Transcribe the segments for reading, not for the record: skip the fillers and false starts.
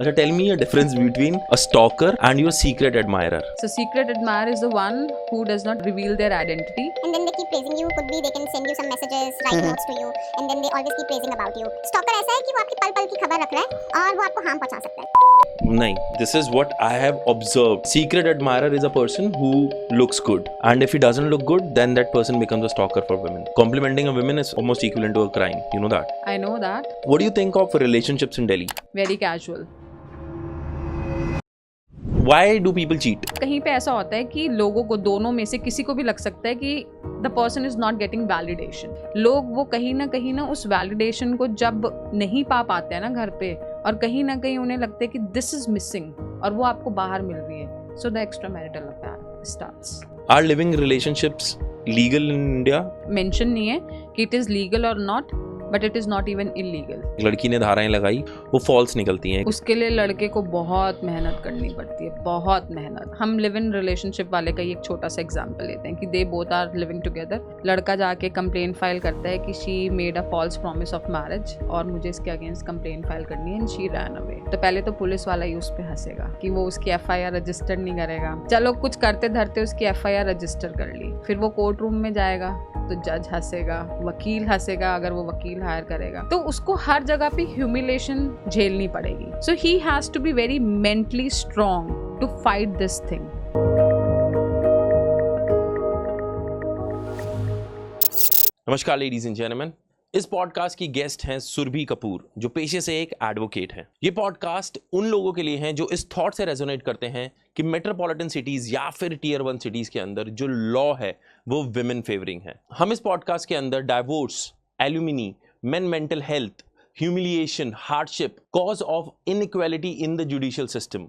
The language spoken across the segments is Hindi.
अच्छा, tell me a difference between a stalker and your secret admirer. So secret admirer is the one who does not reveal their identity. And then they keep praising you. Could be they can send you some messages, write notes to you, and then they always keep praising about you. Stalker ऐसा है कि वो आपकी पल पल की खबर रख रहा है और वो आपको हार्म पहुंचा सकता है. नहीं, this is what I have observed. Secret admirer is a person who looks good, and if he doesn't look good, then that person becomes a stalker for women. Complimenting a woman is almost equivalent to a crime. You know that? I know that. What do you think of relationships in Delhi? Very casual. Why do people cheat? कहीं पे ऐसा होता है कि लोगों को दोनों में से किसी को भी लग सकता है कि the person is not getting validation. लोग वो कहीं ना उस वैलिडेशन को जब नहीं पा पाते हैं ना घर पे, और कहीं ना कहीं उन्हें लगता है कि दिस इज मिसिंग और वो आपको बाहर मिल रही है. So the extra marital affair starts. Are living relationships legal in India? Mention नहीं है कि इट इज लीगल और not, but it is not even illegal. लड़की ने धाराएं लगाई, वो फॉल्स निकलती हैं. उसके लिए लड़के को बहुत मेहनत करनी पड़ती है, बहुत मेहनत. हम लिव इन रिलेशनशिप वाले का ही एक छोटा सा एग्जांपल लेते हैं कि they both are living together. लड़का जाके कंप्लेन फाइल करता है कि she made a false promise of marriage और मुझे इसके अगेंस्ट कंप्लेन फाइल करनी है, एंड शी रैन अवे. तो पहले तो पुलिस वाला ही उस पे हंसेगा कि वो उसकी एफआईआर रजिस्टर नहीं करेगा. चलो कुछ करते धरते उसकी एफआईआर रजिस्टर कर ली, फिर वो कोर्ट रूम में जाएगा तो जज हंसेगा, वकील हंसेगा अगर वो वकील हायर करेगा. तो उसको हर जगह पे ह्यूमिलेशन झेलनी पड़ेगी. So he has to be very mentally strong to fight this thing. नमस्कार लेडीज एंड जेंटलमैन, इस पॉडकास्ट की गेस्ट हैं सुरभि कपूर, जो पेशे से एक एडवोकेट हैं. ये पॉडकास्ट उन लोगों के लिए हैं जो इस थॉट से रेजोनेट करते हैं कि मेट्रोपॉलिटन सिटीज या फिर टियर 1 सिटीज के अंदर जो लॉ है वो विमेन फेवरिंग है. हम इस पॉडकास्ट के अंदर divorce, alumni, men mental health, humiliation, hardship, cause of inequality in the judicial system.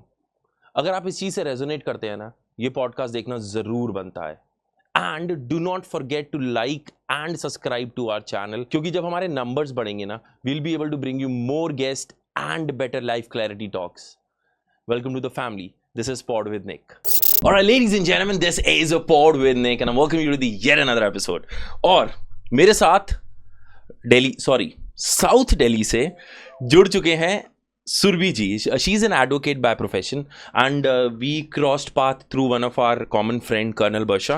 अगर आप इस चीज से रेजोनेट करते हैं ना, ये पॉडकास्ट देखना जरूर बनता है. And do not forget to like and subscribe to our channel, क्योंकि जब हमारे नंबर्स बढ़ेंगे ना, we'll be able to bring you more guest and better life clarity talks. Welcome to the family. This is Pod with Nick. Alright, ladies and gentlemen, this is a Pod with Nick, and I'm welcoming you to the yet another episode. और मेरे साथ साउथ दिल्ली से जुड़ चुके हैं Surabhi ji. She is an advocate by profession and we crossed path through one of our common friend colonel Barsha,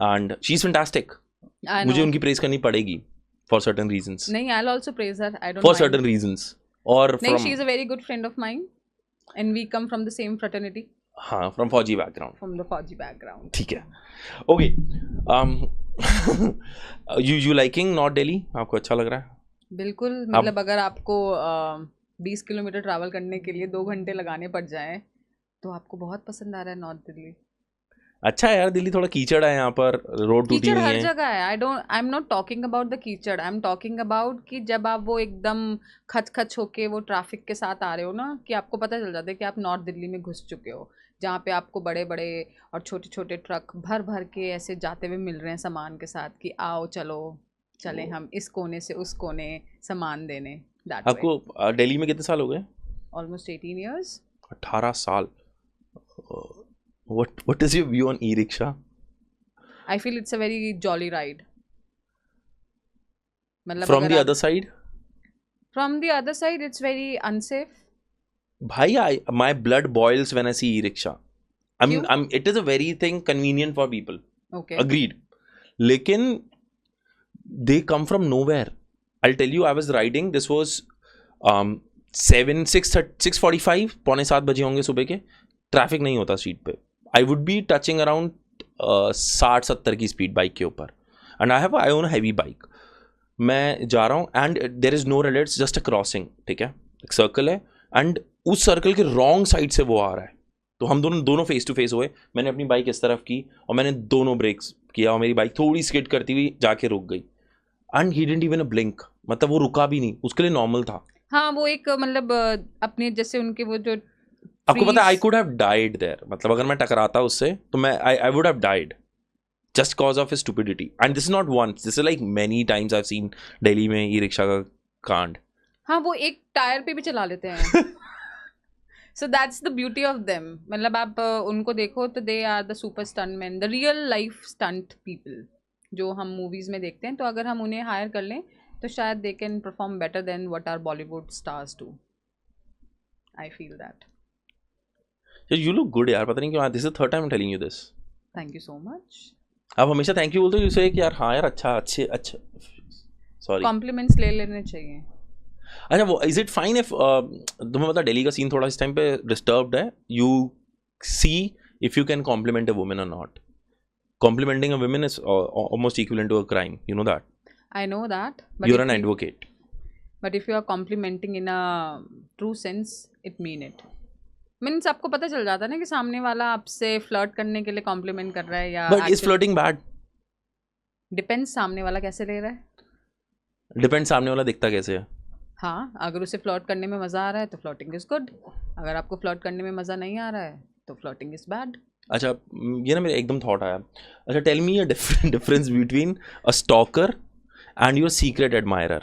and she is fantastic. मुझे उनकी प्रेज करनी पड़ेगी फॉर सर्टेन रीजंस. नहीं, I will also praise her. I don't for certain reasons. और नहीं, she is a very good friend of mine and we come from the same fraternity. हाँ, फ्रॉम फौजी बैकग्राउंड. फ्रॉम द फौजी बैकग्राउंड. ठीक है, okay. You liking north Delhi? आपको अच्छा लग रहा है? बिल्कुल. मतलब अगर आपको 20 किलोमीटर ट्रैवल करने के लिए 2 घंटे लगाने पड़ जाएं तो आपको बहुत पसंद आ रहा है नॉर्थ दिल्ली. अच्छा है यार, दिल्ली थोड़ा कीचड़ है यहाँ पर, रोड टूटी कीचड़ हुई हर है. जगह है. I am not talking about the कीचड़. आई एम टॉकिंग अबाउट कि जब आप वो एकदम खच खच होके वो ट्रैफिक के साथ आ रहे हो ना, कि आपको पता चल जाता है कि आप नॉर्थ दिल्ली में घुस चुके हो, जहाँ पे आपको बड़े बड़े और छोटे छोटे ट्रक भर भर के ऐसे जाते हुए मिल रहे हैं सामान के साथ कि आओ चलो चले हम इस कोने से उस कोने सामान देने. आपको दिल्ली में कितने साल हो गए? Almost 18 years. 18 साल. What is your view on e-rickshaw? I feel it's a very jolly ride. मतलब From the other side? From the other side, it's very unsafe. भाई, my blood boils when I see e-rickshaw. It is a very thing convenient for people. Okay. Agreed. लेकिन they come from nowhere. I'll tell you, I was riding. This was 6:45, 6:45 बजे होंगे सुबह के. ट्रैफिक नहीं होता स्ट्रीट पे. I would be touching around 60-70 की स्पीड बाइक के ऊपर, and I own heavy bike. मैं जा रहा हूँ and there is no red, it's just a crossing. ठीक है, एक सर्कल है एंड उस सर्कल के रॉन्ग साइड से वो आ रहा है. तो हम दोनों फेस टू फेस हुए. मैंने अपनी बाइक इस तरफ की और मैंने दोनों ब्रेक्स किया और मेरी बाइक थोड़ी स्किड करती हुई जाके रुक गई. And he didn't even a blink, मतलब वो रुका भी नहीं, उसके लिए नॉर्मल था. हाँ, वो एक मतलब अपने जैसे उनके वो जो आपको पता है, I could have died there. मतलब अगर मैं टकराता उससे तो मैं I would have died just cause of his stupidity. And this is not once, this is like many times I've seen Delhi में ई रिक्शा का कांड. हाँ, वो एक टायर पे भी चला लेते हैं. So that's the beauty of them. मतलब आप उनको देखो तो they are the super stuntmen, the real life stunt people जो हम मूवीज में देखते हैं. तो अगर हम उन्हें हायर कर लें तो शायद they can perform better than what our Bollywood stars do. I feel that. You look good यार, पता नहीं क्यों this is the third time I'm telling you this. Thank you so much. आप हमेशा थैंक यू बोलते हो, you say कि यार हाँ यार अच्छा अच्छे अच्छा सॉरी Compliments ले लेने चाहिए. अच्छा वो इज इट फाइन इफ तुम्हें पता दिल्ली का सीन थोड़ा इस टाइम पे डिस्टर्ब्ड है, you see if you can compliment a woman और not. Complimenting a woman is almost equivalent to a crime, you know that. I know that. But You're if an you- advocate. But if you are complimenting in a true sense, it mean it. Means आपको पता चल जाता है ना कि सामने वाला आपसे फ्लर्ट करने के लिए कॉम्प्लीमेंट कर रहा है या But is flirting bad? Depends सामने वाला कैसे ले रहा है. Depends सामने वाला दिखता कैसे है. हाँ, अगर उसे फ्लर्ट करने में मज़ा आ रहा है तो फ्लर्टिंग इज़ गुड. अगर आपको फ्लर्ट करने में मज़ा नहीं आ रहा है तो फ्लर्टिंग इज़ बैड. अच्छा ये ना मेरे एकदम थॉट आया. अच्छा tell me a difference between a stalker and your secret admirer.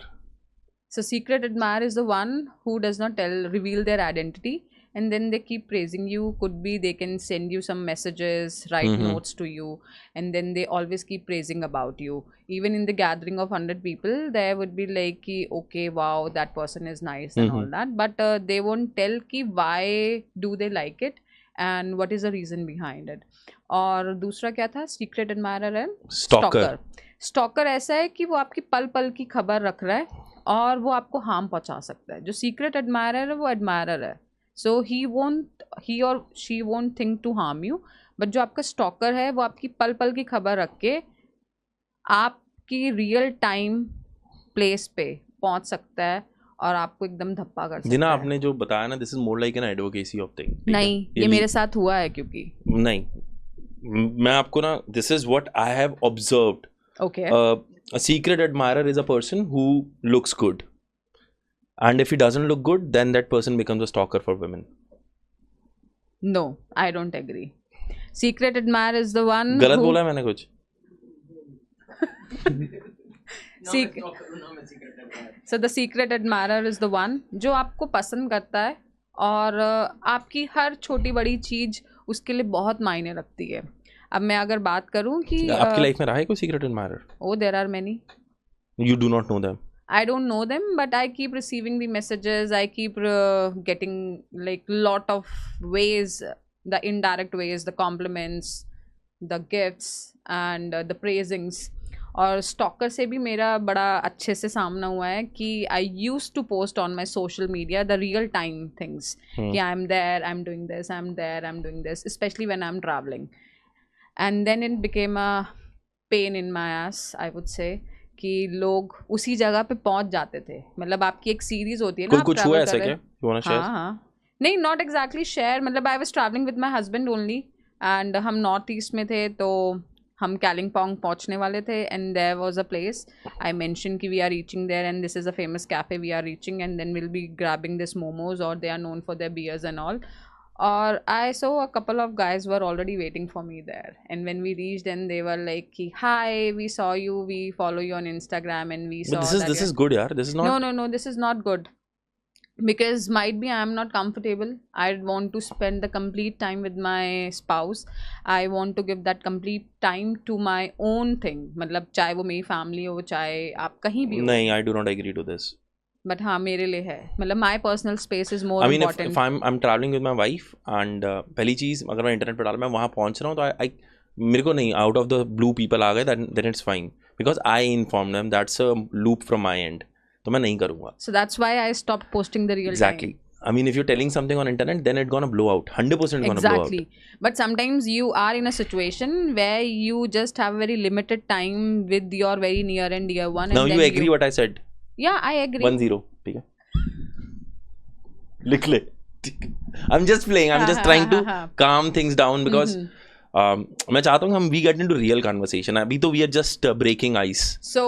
So secret admirer is the one who does not reveal their identity, and then they keep praising you. Could be they can send you some messages, write notes to you, and then they always keep praising about you. Even in the gathering of 100 people, there would be like, ki, okay, wow, that person is nice and all that. But they won't tell ki why do they like it and what is the reason behind it. और दूसरा क्या था? Secret admirer and Stalker. Stalker ऐसा है कि वो आपकी पल पल की खबर रख रहा है और वो आपको हार्म पहुंचा सकता है. जो सीक्रेट एडमायरर है वो एडमायरर है, सो ही और she won't think to harm you. But जो आपका स्टॉकर है वो आपकी पल पल की खबर रख के आपकी रियल टाइम प्लेस पे पहुंच सकता है और आपको एकदम धप्पा कर सकता जिना है. आपने जो बताया ना, this is more like an advocacy of thing. नहीं, ये मेरे साथ हुआ है क्योंकि नहीं, मैं आपको ना, this is what I have observed. Okay. A secret admirer is a person who looks good, and if he doesn't look good, then that person becomes a stalker for women. No, I don't agree. Secret admirer is the one. गलत बोला है मैंने कुछ? So the secret admirer is the one जो आपको पसंद करता है और आपकी हर छोटी बड़ी चीज़ उसके लिए बहुत मायने रखती है. अब मैं अगर बात करूं कि आपकी लाइफ में रहा है कोई secret admirer? oh, there are many. You do not know them. I don't know them, but I keep receiving the messages. I keep getting like lot of ways, the indirect ways, the compliments, the gifts and the praisings. और स्टॉकर से भी मेरा बड़ा अच्छे से सामना हुआ है कि I use to post on my social media the real time things कि I am there, I am doing this, I am there, I am doing this, specially when I am travelling. And then it became a pain in my ass, I would say, कि लोग उसी जगह पे पहुंच जाते थे. मतलब आपकी एक सीरीज होती है ना, कुछ हुआ ऐसा क्या? You wanna share? हाँ, नहीं, नॉट एग्जैक्टली शेयर. मतलब I was travelling with my husband only and हम नॉर्थ ईस्ट में थे, तो हम कालिम्पोंग पहुंचने वाले थे and there was a place I mention कि we are reaching there and this is a famous cafe we are reaching and then will be grabbing this momos और they are known for their beers and all. Or I saw a couple of guys were already waiting for me there, and when we reached, then they were like, "Hi, we saw you. We follow you on Instagram, and we saw." But this is good, yaar. This is not. No. This is not good because might be I am not comfortable. I want to spend the complete time with my spouse. I want to give that complete time to my own thing. मतलब चाहे वो मेरी family हो, चाहे आप कहीं भी हो. नहीं, I do not agree to this. But हाँ, मेरे लिए है. मतलब my personal space is more I mean, important. if I'm traveling with my wife and पहली चीज़ अगर मैं इंटरनेट पर डाल, मैं वहाँ पहुँच रहा हूँ तो I मेरे को नहीं, out of the blue people आ गए, then it's fine because I informed them. That's a loop from my end. तो मैं नहीं करूँगा. So that's why I stopped posting the real Exactly. time. I mean, if you're telling something on internet, then it's gonna blow out. 100% gonna blow out. Exactly. But sometimes you are in a situation where you just have very limited time with your very near and dear one. Now and you then agree what I said? Yeah, I agree. 1-0. ठीक है. लिख ले. I'm just playing. I'm just trying to calm things down because मैं चाहता हूँ हम we get into real conversation. अभी तो we are just breaking ice. So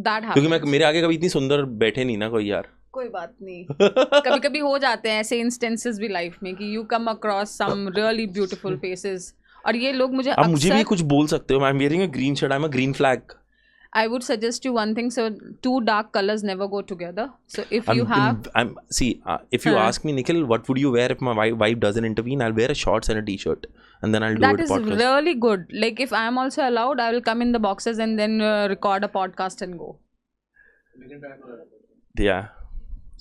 that happens. क्योंकि मैं मेरे आगे कभी इतनी सुंदर बैठे नहीं ना कोई यार. कोई बात नहीं. कभी कभी हो जाते हैं ऐसे इंस्टेंसेस भी लाइफ में कि you come across some really beautiful faces और ये लोग मुझे अब मुझे भी अक्सर कुछ बोल सकते हो. I'm wearing a green shirt. I'm a green flag. I would suggest you one thing. So two dark colors never go together. So if you have if you ask me, Nikhil, what would you wear if my wife doesn't intervene? I'll wear a shorts and a t-shirt, and then I'll do that a is podcast. really good. Like if I am also allowed, I will come in the boxes and then record a podcast and go. Yeah.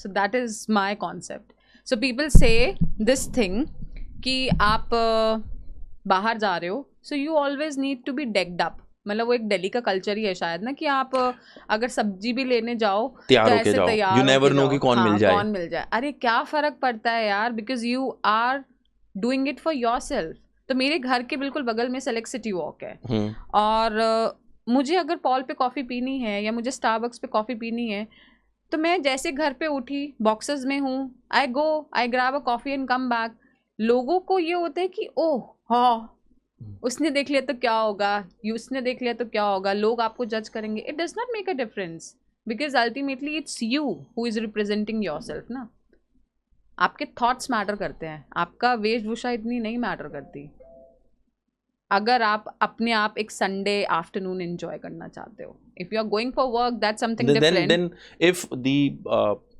So that is my concept. So people say this thing कि आप बाहर जा रहे हो, so you always need to be decked up. मतलब वो एक दिल्ली का कल्चर ही है शायद ना, कि आप अगर सब्जी भी लेने जाओ तैयार तो होके ऐसे जाओ, तैयार यू नेवर होके नो जाओ. कि कौन हाँ, मिल जाए. कौन मिल जाए. अरे क्या फर्क पड़ता है यार, because you are doing it for yourself. तो मेरे घर के बिल्कुल बगल में सेलेक्ट सिटी वॉक है, और मुझे अगर पॉल पे कॉफ़ी पीनी है या मुझे स्टारबक्स पे कॉफ़ी पीनी है, तो मैं जैसे घर पे उठी, बॉक्सेस में हूँ, आई grab a coffee and come back. लोगों को ये होता है कि ओह हाँ, उसने देख लिया तो क्या होगा, उसने देख लिया तो क्या होगा, लोग आपको जज करेंगे. It does not make a difference, because ultimately it's you who is representing your self ना. आपके थॉट्स मैटर करते हैं, आपका वेशभूषा इतनी नहीं मैटर करती. अगर आप अपने आप एक संडे आफ्टरनून एंजॉय करना चाहते हो, if you are going for work that's something different. then if the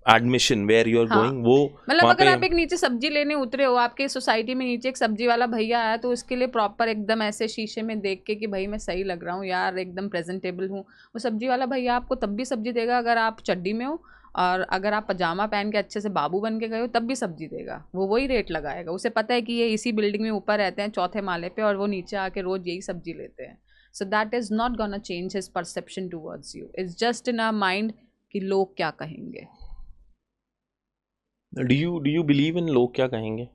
admission where you are हाँ, going, वो मतलब वहाँ अगर पे आप एक नीचे सब्जी लेने उतरे हो, आपके सोसाइटी में नीचे एक सब्जी वाला भैया आया, तो उसके लिए प्रॉपर एकदम ऐसे शीशे में देख के कि भाई मैं सही लग रहा हूँ यार, एकदम प्रेजेंटेबल हूँ, वो सब्जी वाला भैया आपको तब भी सब्जी देगा अगर आप चड्डी में हो, और अगर आप पजामा पहन के अच्छे से बाबू बन के गए हो तब भी सब्जी देगा. वो वही रेट लगाएगा. उसे पता है कि ये इसी बिल्डिंग में ऊपर रहते हैं 4थे माले पे, और वो नीचे आके रोज यही सब्जी लेते हैं. So that is not gonna change his perception towards you. It's just in our mind कि लोग क्या कहेंगे. do you believe in लोग क्या कहेंगे?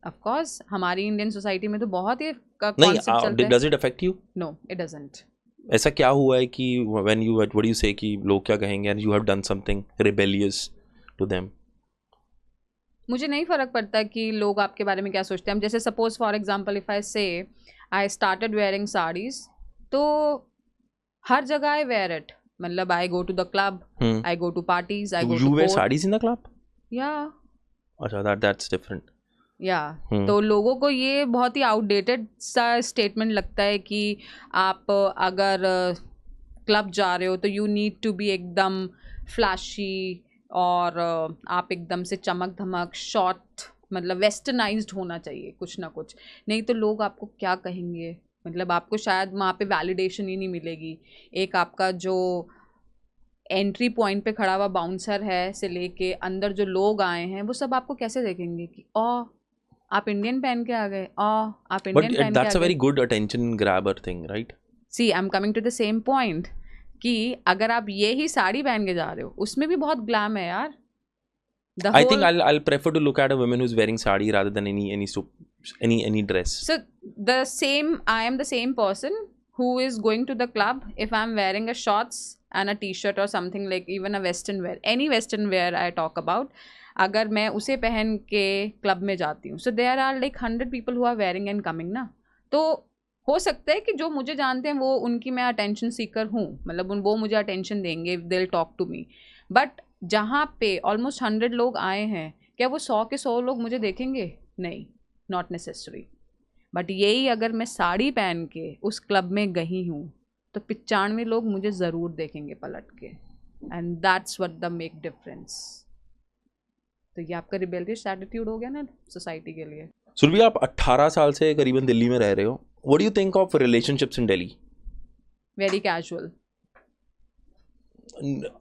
ऑफ कोर्स हमारी इंडियन सोसाइटी में तो बहुत ही नहीं, कॉन्सेप्ट चलता है. does it affect you? No it doesn't. ऐसा क्या हुआ है कि when you what do you say कि लोग क्या कहेंगे and you have done something rebellious to them? मुझे नहीं फ़र्क पड़ता कि लोग आपके बारे में क्या सोचते हैं. हम जैसे suppose for example if I से आई स्टार्टेड वेयरिंग साड़ीज़, तो हर जगह आई वेयर इट. मतलब I go to the club, I go to parties, I go You to wear sarees in the club? या अच्छा, that's different. या तो लोगों को ये बहुत ही आउटडेटेड सा स्टेटमेंट लगता है कि आप अगर क्लब जा रहे हो तो यू नीड टू बी एकदम फ्लैशी, और आप एकदम से चमक धमक शॉर्ट, मतलब वेस्टर्नाइज्ड होना चाहिए कुछ ना कुछ. नहीं तो लोग आपको क्या कहेंगे, मतलब आपको शायद वहाँ पे वैलिडेशन ही नहीं मिलेगी. एक आपका जो एंट्री पॉइंट पे खड़ा हुआ बाउंसर है से लेके अंदर जो लोग आए हैं, वो सब आपको कैसे देखेंगे कि आप इंडियन पहन के आ गए, आप But इंडियन पहन के that's आ a very गए. good attention grabber thing, right? See I am coming to the same point कि अगर आप ये ही साड़ी पहन के जा रहे हो, उसमें भी बहुत ग्लैम है यार. I think I'll prefer to look at a woman who's wearing sari rather than any dress. So I am the same person who is going to the club if I'm wearing a shorts and a t-shirt or something, like even a western wear, any western wear I talk about, अगर मैं उसे पहन के क्लब में जाती हूँ, so there are like 100 people who are wearing and coming ना. तो हो सकता है कि जो मुझे जानते हैं वो उनकी मैं अटेंशन सीकर हूँ, मतलब वो मुझे अटेंशन देंगे, they'll talk to me. But जहाँ पे ऑलमोस्ट 100 लोग आए हैं, क्या वो 100 के 100 लोग मुझे देखेंगे? नहीं, नॉट नेसेसरी. बट यही अगर मैं साड़ी पहन के उस क्लब में गई हूँ तो 95 लोग मुझे ज़रूर देखेंगे पलट के. And that's what the make difference. तो ये आपका रिबेलियस एटीट्यूड हो गया ना सोसाइटी के लिए. सुरभि, आप 18 साल से करीबन दिल्ली में रह रहे हो. What do you think of relationships in Delhi? Very casual.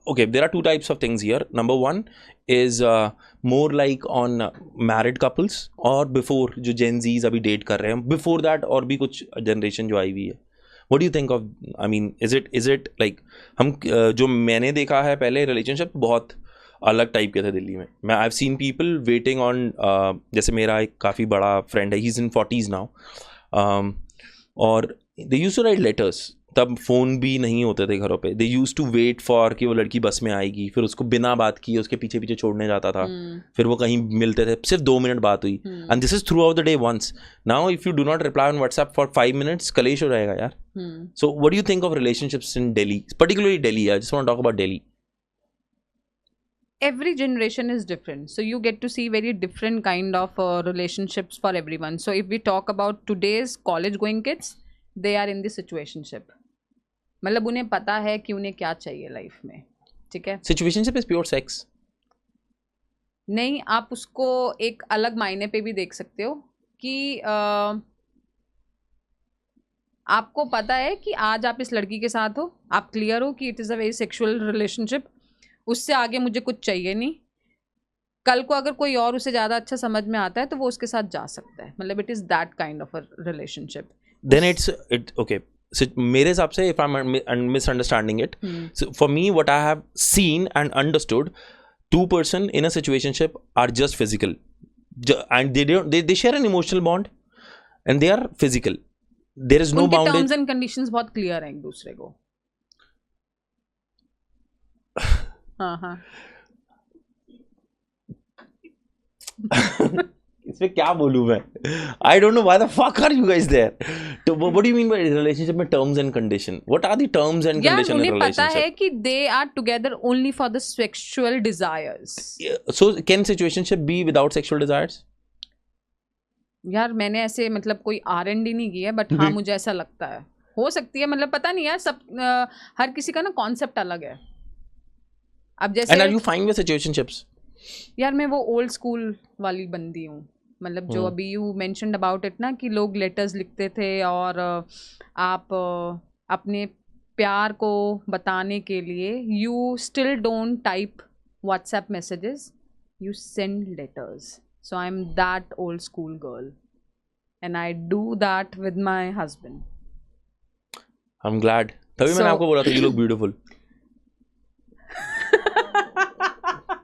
Okay, there are two types of things here. Number one is more like on married couples, और before जो Gen Zs अभी date कर रहे हैं, before that और भी कुछ generation जो आई हुई है. What do you think of, I mean, is it like हम जो मैंने देखा है पहले relationship बहुत अलग टाइप के थे दिल्ली में. मैं I've seen people waiting on जैसे मेरा एक काफ़ी बड़ा friend है, he's in 40s now, और they used to write letters. तब फ़ोन भी नहीं होते थे घरों पे. दे यूज टू वेट फॉर कि वो लड़की बस में आएगी, फिर उसको बिना बात किए उसके पीछे पीछे छोड़ने जाता था. फिर वो कहीं मिलते थे, सिर्फ 2 मिनट बात हुई, and this is throughout the day once. Now if you do not reply on WhatsApp for 5 minutes, कलेश हो जाएगा यार. So what do you think of relationships in Delhi, particularly Delhi? I just want to talk about Delhi. Every generation is different, so you get to see very different kind of relationships for everyone. So if we talk about today's college going kids, they are in the situationship. मतलब उन्हें पता है कि उन्हें क्या चाहिए लाइफ में. ठीक है, सिचुएशनशिप इज प्योर सेक्स. नहीं, आप उसको एक अलग मायने पे भी देख सकते हो कि आपको पता है कि आज आप इस लड़की के साथ हो, आप क्लियर हो कि it is a very sexual relationship, उससे आगे मुझे कुछ चाहिए नहीं. कल को अगर कोई और उसे ज़्यादा अच्छा समझ में आता है तो वो उसके साथ जा सकता है. मतलब it is that kind of a relationship. Then it okay. So मेरे हिसाब से if I'm misunderstanding it, so for me what I have seen and understood, two person in a situationship are just physical, and they share an emotional bond, and they are physical. There is no उनके boundary. टर्म्स एंड कंडीशंस बहुत क्लियर हैं एक दूसरे को. हाँ हाँ. इसमें क्या बोलूं मैं? I don't know why the fuck are you guys there? तो what do you mean by relationship में terms and condition? What are the terms and यार condition in उन्हें पता relationship? है कि they are together only for the sexual desires. So can situationship be without sexual desires? यार मैंने ऐसे मतलब कोई R&D नहीं की है बट हाँ मुझे ऐसा लगता है हो सकती है. मतलब पता नहीं यार सब हर किसी का ना कॉन्सेप्ट अलग है. अब And जैसे are you fine with situationships? यार मैं वो ओल्ड स्कूल वाली बंदी हूँ. मतलब जो अभी यू मेंशन्ड अबाउट इट ना कि लोग लेटर्स लिखते थे और आप अपने प्यार को बताने के लिए you still don't type WhatsApp messages, you send letters. So I am that old school girl and I do that with my husband. I'm glad. तभी मैंने आपको बोला था you look beautiful.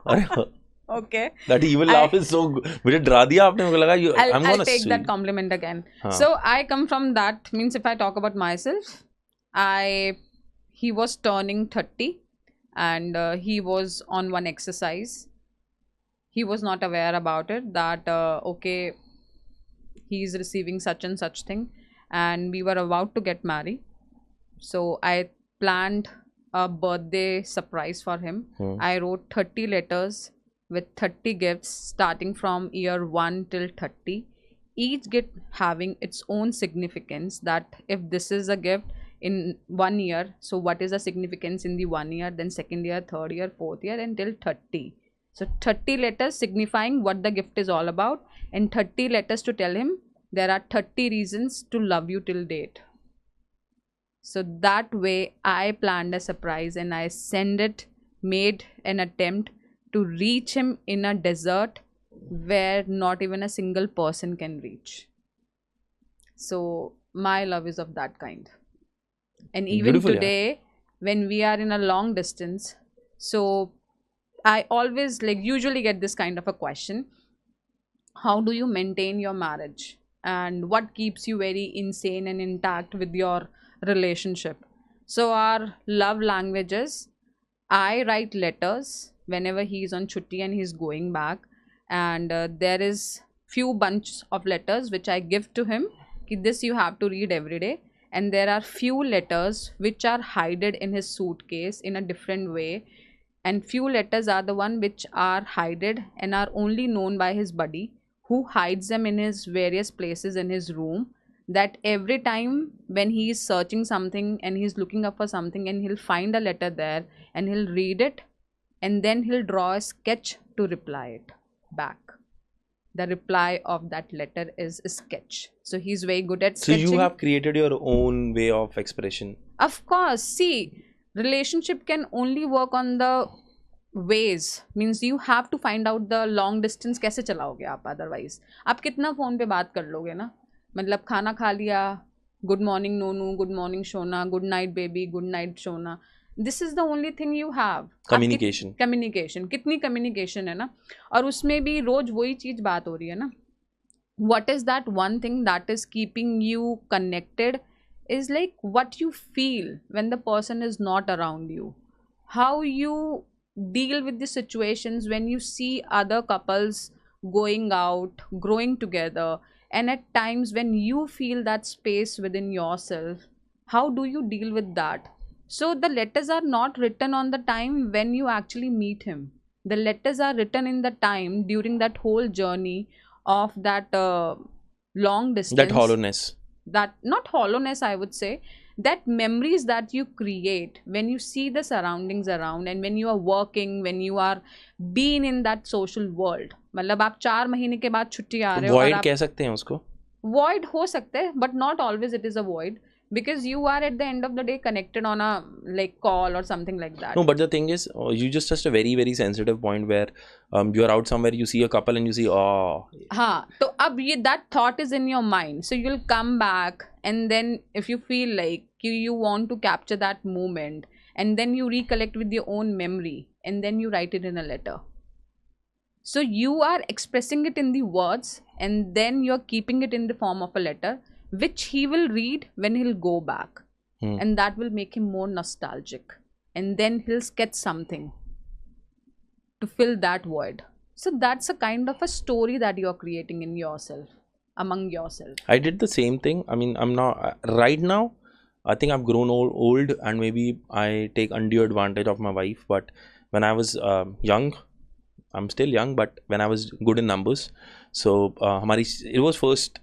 अरे Okay. that evil laugh is so good. मुझे डरा दिया आपने. मुझे लगा I'm I'll gonna take sue that you. compliment again. हाँ. So I come from that, means if I talk about myself, he was turning 30 and he was on one exercise. He was not aware about it that okay, he is receiving such and such thing, and we were about to get married. So I planned a birthday surprise for him. I wrote 30 letters with 30 gifts starting from year 1 till 30, each gift having its own significance. That if this is a gift in 1 year, so what is the significance in the 1 year, then second year, third year, fourth year, until 30. So 30 letters signifying what the gift is all about, and 30 letters to tell him there are 30 reasons to love you till date. So that way I planned a surprise and I made an attempt to reach him in a desert where not even a single person can reach. So my love is of that kind. And even Beautiful, today, when we are in a long distance, so I always usually get this kind of a question: how do you maintain your marriage, and what keeps you very insane and intact with your relationship? So our love languages: I write letters whenever he is on chutti and he's going back, and there is few bunch of letters which I give to him ki this you have to read every day, and there are few letters which are hidden in his suitcase in a different way, and few letters are the one which are hidden and are only known by his buddy, who hides them in his various places in his room, that every time when he is searching something and he's looking up for something and he'll find a letter there and he'll read it, and then he'll draw a sketch to reply it back. The reply of that letter is a sketch. So he's very good at sketching. So you have created your own way of expression. Of course. See, relationship can only work on the ways, means you have to find out the long distance कैसे चलाओगे आप. otherwise आप कितना फ़ोन पे बात कर लोगे ना. मतलब खाना खा लिया, good morning Nonu, good morning शोना, good night baby, good night शोना, this is the only thing you have. Communication कितनी कम्युनिकेशन है ना. और उसमें भी रोज वही चीज़ बात हो रही है ना. what is that one thing that is keeping you connected is like what you feel when the person is not around you, how you deal with the situations when you see other couples going out, growing together, and at times when you feel that space within yourself, how do you deal with that? So the letters are not written on the time when you actually meet him. The letters are written in the time during that whole journey of that long distance. That hollowness. That not hollowness, I would say, that memories that you create when you see the surroundings around, and when you are working, when you are being in that social world. मतलब आप 4 महीने के बाद छुट्टी आ रहे हो. Void कह सकते हैं उसको. Void हो सकते हैं, but not always it is a void. because you are at the end of the day connected on a like call or something like that. No, but the thing is, you just touched a very very sensitive point where you are out somewhere, you see a couple and you see, oh, हाँ, तो अब ये that thought is in your mind, so you'll come back, and then if you feel like you want to capture that moment, and then you recollect with your own memory, and then you write it in a letter. So you are expressing it in the words, and then you're keeping it in the form of a letter, which he will read when he'll go back. And that will make him more nostalgic. And then he'll sketch something to fill that void. So that's a kind of a story that you're creating in yourself, among yourself. I did the same thing. I mean, I'm not right now. I think I've grown old and maybe I take undue advantage of my wife. But when I was young, I'm still young, but when I was good in numbers, so it was first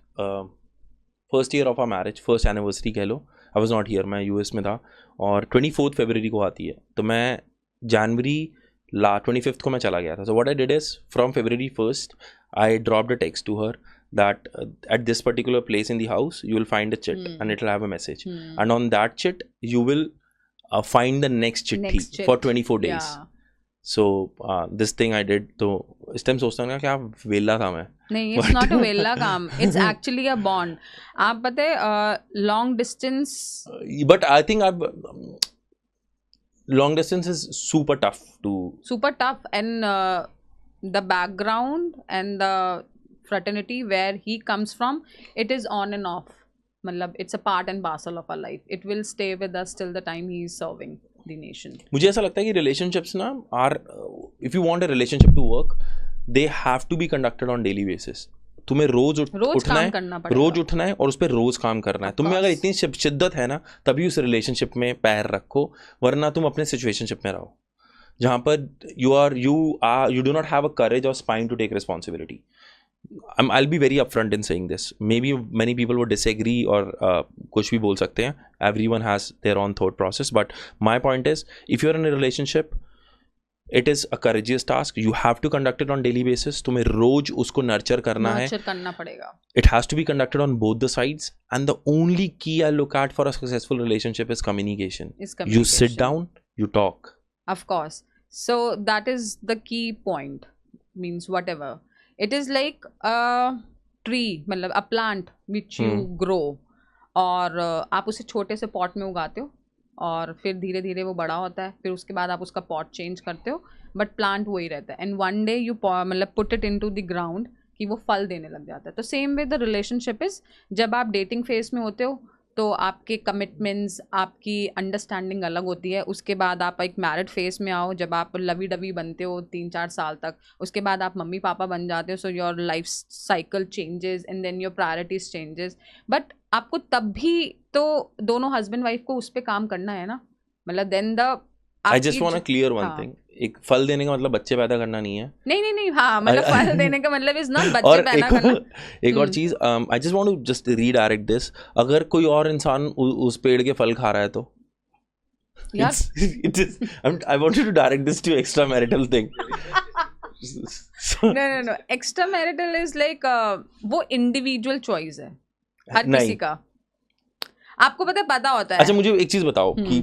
year of our marriage, first anniversary कह लो. I was not here, मैं US में था और 24th February को आती है, तो मैं January 25th को मैं चला गया था. So what I did is from February 1st I dropped a text to her that at this particular place in the house you will find a chit and it will have a message, and on that chit you will find the next chitti for 24 days. Yeah. So this thing I did, तो इस टाइम सोचता हूँ क्या वेला था मैं. नहीं, it's not a वेला काम, it's actually a bond. आप पता है long distance. But I think long distance is super tough, and the background and the fraternity where he comes from, it is on and off. मतलब it's a part and parcel of our life. It will stay with us till the time he is serving the nation. मुझे ऐसा लगता है कि relationships ना are, if you want a relationship to work, they have to be conducted on daily basis. तुम्हें रोज उठना है और उस पर रोज काम करना है. तुम्हें अगर इतनी शिद्दत है ना, तभी उस रिलेशनशिप में पैर रखो, वरना तुम अपने सिचुएशनशिप में रहो जहाँ पर you do not have a courage or spine to take responsibility. I'll be very upfront in saying this. Maybe many people would disagree or कुछ भी बोल सकते हैं. Everyone has their own thought process, but my point is, if you're in a relationship, it is a courageous task. You have to conduct it on daily basis. तुम्हें रोज उसको nurture करना पड़ेगा. It has to be conducted on both the sides, and the only key I look at for a successful relationship is communication. You sit down, you talk. Of course. So that is the key point. Means whatever. It is like a tree, मतलब a plant which you grow, और आप उसे छोटे से पॉट में उगाते हो और फिर धीरे धीरे वो बड़ा होता है, फिर उसके बाद आप उसका पॉट चेंज करते हो, बट प्लांट वही रहता है. एंड वन डे यू मतलब put it into the ground कि वो फल देने लग जाता है. तो same way the relationship is, जब आप डेटिंग फेज में होते हो तो आपके कमिटमेंट्स, आपकी अंडरस्टैंडिंग अलग होती है. उसके बाद आप एक मैरिड फेज में आओ, जब आप लवी डवी बनते हो 3-4 साल तक, उसके बाद आप मम्मी पापा बन जाते हो. So your life cycle changes and then your priorities changes. But आपको तब भी तो दोनों हस्बैंड वाइफ को उस पर काम करना है ना. मतलब then the I just want to clear one thing. एक फल देने का मतलब बच्चे पैदा करना नहीं है. नहीं हाँ, मतलब फल देने का मतलब इज नॉट बच्चे पैदा करना. एक और चीज, I just want to just redirect this. अगर कोई और इंसान उस पेड़ के फल खा रहा है तो I wanted to direct this to extramarital thing. No. Extramarital is like वो इंडिविजुअल चॉइस है हर किसी का. आपको पता होता है. अच्छा, मुझे एक चीज बताओ कि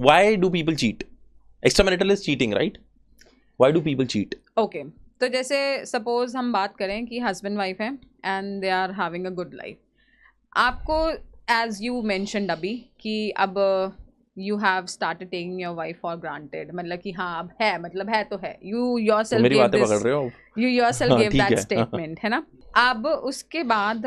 why do people cheat? Extramarital is cheating, right? Why do people cheat? Okay. तो जैसे सपोज हम बात करें कि हस्बैंड वाइफ हैं and they are having a good life. आपको एज यू मेंशन्ड अभी कि अब you have started taking your wife for granted, मतलब कि हाँ अब है, मतलब है तो है. You yourself give that statement, है ना. अब उसके बाद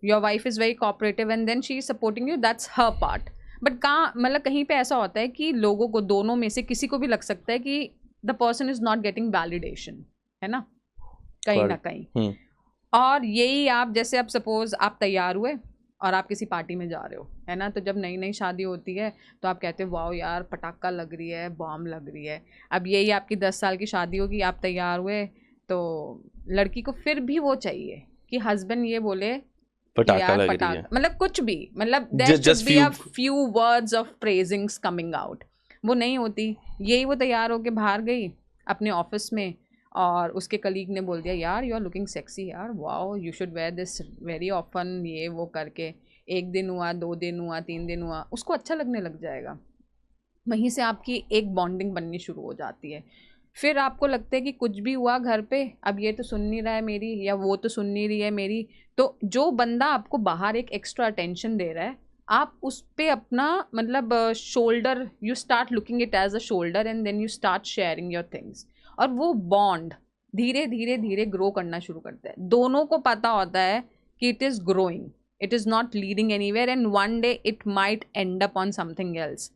your wife is very cooperative and then she is supporting you, that's her part. But मतलब कहीं पे ऐसा होता है कि लोगों को, दोनों में से किसी को भी लग सकता है कि the person is not getting validation, है ना, कहीं ना कहीं. और यही आप जैसे अब सपोज आप तैयार हुए और आप किसी पार्टी में जा रहे हो, है ना. तो जब नई नई शादी होती है तो आप कहते हो वाओ यार पटाखा लग रही है, बॉम्ब लग रही है. अब यही आपकी 10 साल की शादी होगी, आप तैयार हुए तो लड़की को फिर भी वो चाहिए कि हस्बैंड ये बोले पटाखा लग रही है, मतलब कुछ भी, मतलब there should be a few words of praisings coming out. वो नहीं होती. यही वो तैयार होके बाहर गई अपने ऑफिस में और उसके कलीग ने बोल दिया यार यू आर लुकिंग सेक्सी यार, wow you should wear this very often, ये वो करके 1 दिन हुआ, 2 दिन हुआ, 3 दिन हुआ, उसको अच्छा लगने लग जाएगा। वहीं से आपकी एक बॉन्डिंग बननी शुरू हो जाती है। फिर आपको लगता है कि कुछ भी हुआ घर पे, अब ये तो सुन नहीं रहा है मेरी, या वो तो सुन नहीं रही है मेरी, तो जो बंदा आपको बाहर एक एक्स्ट्रा अटेंशन दे रहा है, आप उस पे अपना मतलब shoulder, you start looking it as a shoulder and then you start sharing your things, और वो बॉन्ड धीरे धीरे धीरे ग्रो करना शुरू करता है। दोनों को पता होता है कि it is growing, it is not leading anywhere and one day it might and up on something else,